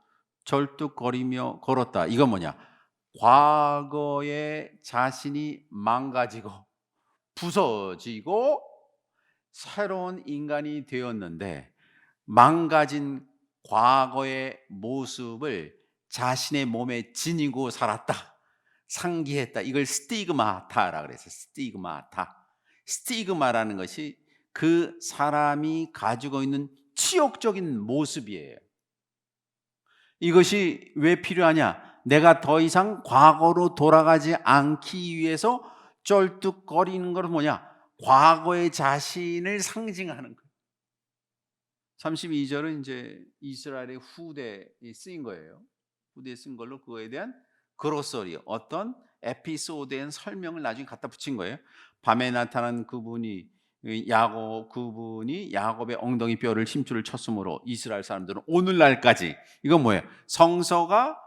절뚝거리며 걸었다. 이건 뭐냐? 과거에 자신이 망가지고 부서지고 새로운 인간이 되었는데 망가진 과거의 모습을 자신의 몸에 지니고 살았다. 상기했다. 이걸 스티그마타라 그랬어요. 스티그마타. 스티그마라는 것이 그 사람이 가지고 있는 치욕적인 모습이에요. 이것이 왜 필요하냐? 내가 더 이상 과거로 돌아가지 않기 위해서 쩔뚝거리는 것은 뭐냐? 과거의 자신을 상징하는 거예요. 32절은 이제 이스라엘의 후대에 쓰인 거예요. 후대에 쓴 걸로 그거에 대한 그로서리, 어떤 에피소드에 대한 설명을 나중에 갖다 붙인 거예요. 밤에 나타난 그분이 야곱의 엉덩이 뼈를 힘줄을 쳤으므로 이스라엘 사람들은 오늘날까지, 이건 뭐예요? 성서가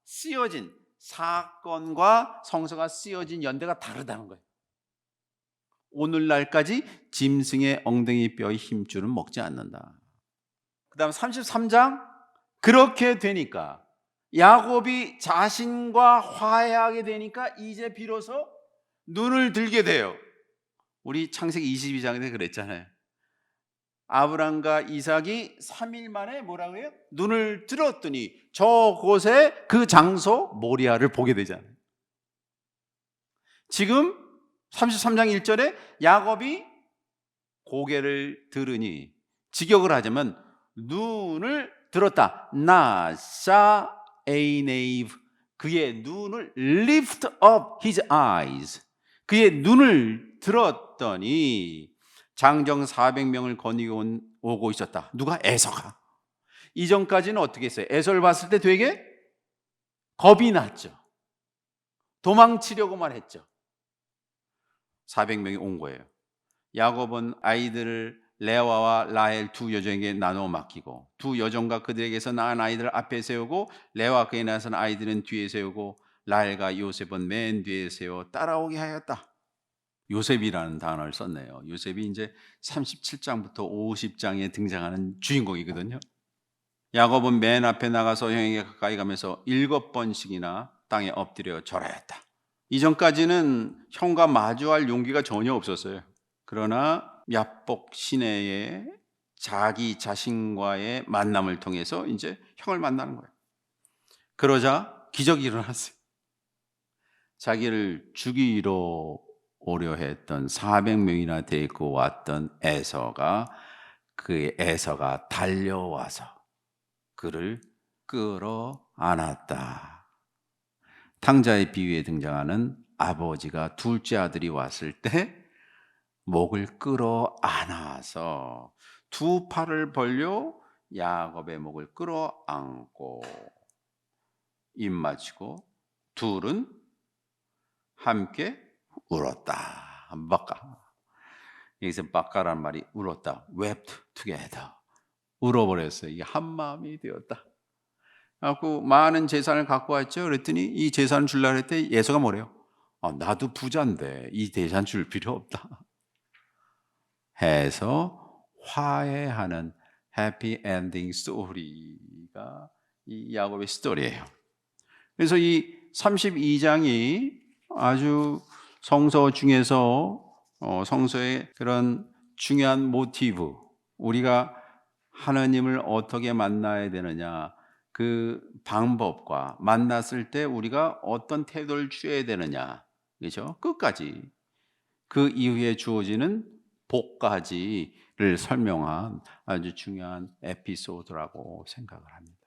쓰여진, 사건과 성서가 쓰여진 연대가 다르다는 거예요. 오늘날까지 짐승의 엉덩이 뼈의 힘줄은 먹지 않는다. 그 다음 33장, 그렇게 되니까 야곱이 자신과 화해하게 되니까 이제 비로소 눈을 들게 돼요. 우리 창세기 22장에 그랬잖아요. 아브람과 이삭이 3일 만에 뭐라고 해요? 눈을 들었더니 저곳에 그 장소 모리아를 보게 되잖아요. 지금 33장 1절에 야곱이 고개를 들으니, 직역을 하자면 눈을 들었다. 나사 에이네이브, 그의 눈을 lift up his eyes, 그의 눈을 들었더니 장정 400명을 거느리고 오고 있었다. 누가? 에서가. 이전까지는 어떻게 했어요? 에서를 봤을 때 되게 겁이 났죠. 도망치려고만 했죠. 400명이 온 거예요. 야곱은 아이들을 레아와 라헬 두 여종에게 나누어 맡기고 두 여종과 그들에게서 낳은 아이들을 앞에 세우고 레아와 그에 낳은 아이들은 뒤에 세우고 라헬과 요셉은 맨 뒤에 세워 따라오게 하였다. 요셉이라는 단어를 썼네요. 요셉이 이제 37장부터 50장에 등장하는 주인공이거든요. 야곱은 맨 앞에 나가서 형에게 가까이 가면서 7번씩이나 땅에 엎드려 절하였다. 이전까지는 형과 마주할 용기가 전혀 없었어요. 그러나 야복 시내에 자기 자신과의 만남을 통해서 이제 형을 만나는 거예요. 그러자 기적이 일어났어요. 자기를 죽이러 오려 했던 400명이나 데리고 왔던 에서가 달려와서 그를 끌어안았다. 탕자의 비유에 등장하는 아버지가 둘째 아들이 왔을 때 목을 끌어안아서 두 팔을 벌려 야곱의 목을 끌어안고 입 맞추고 둘은 함께 울었다. 바까. 여기서 바까란 말이 울었다. wept together. 울어버렸어요. 이게 한 마음이 되었다. 그래서 많은 재산을 갖고 왔죠. 그랬더니 이 재산을 주려고 했더니 예서가 뭐래요? 나도 부자인데 이 재산 줄 필요 없다 해서 화해하는 해피 엔딩 스토리가 이 야곱의 스토리예요. 그래서 이 32장이 아주 성서 중에서 성서의 그런 중요한 모티브, 우리가 하나님을 어떻게 만나야 되느냐, 그 방법과 만났을 때 우리가 어떤 태도를 취해야 되느냐, 그렇죠? 끝까지 그 이후에 주어지는 복까지를 설명한 아주 중요한 에피소드라고 생각을 합니다.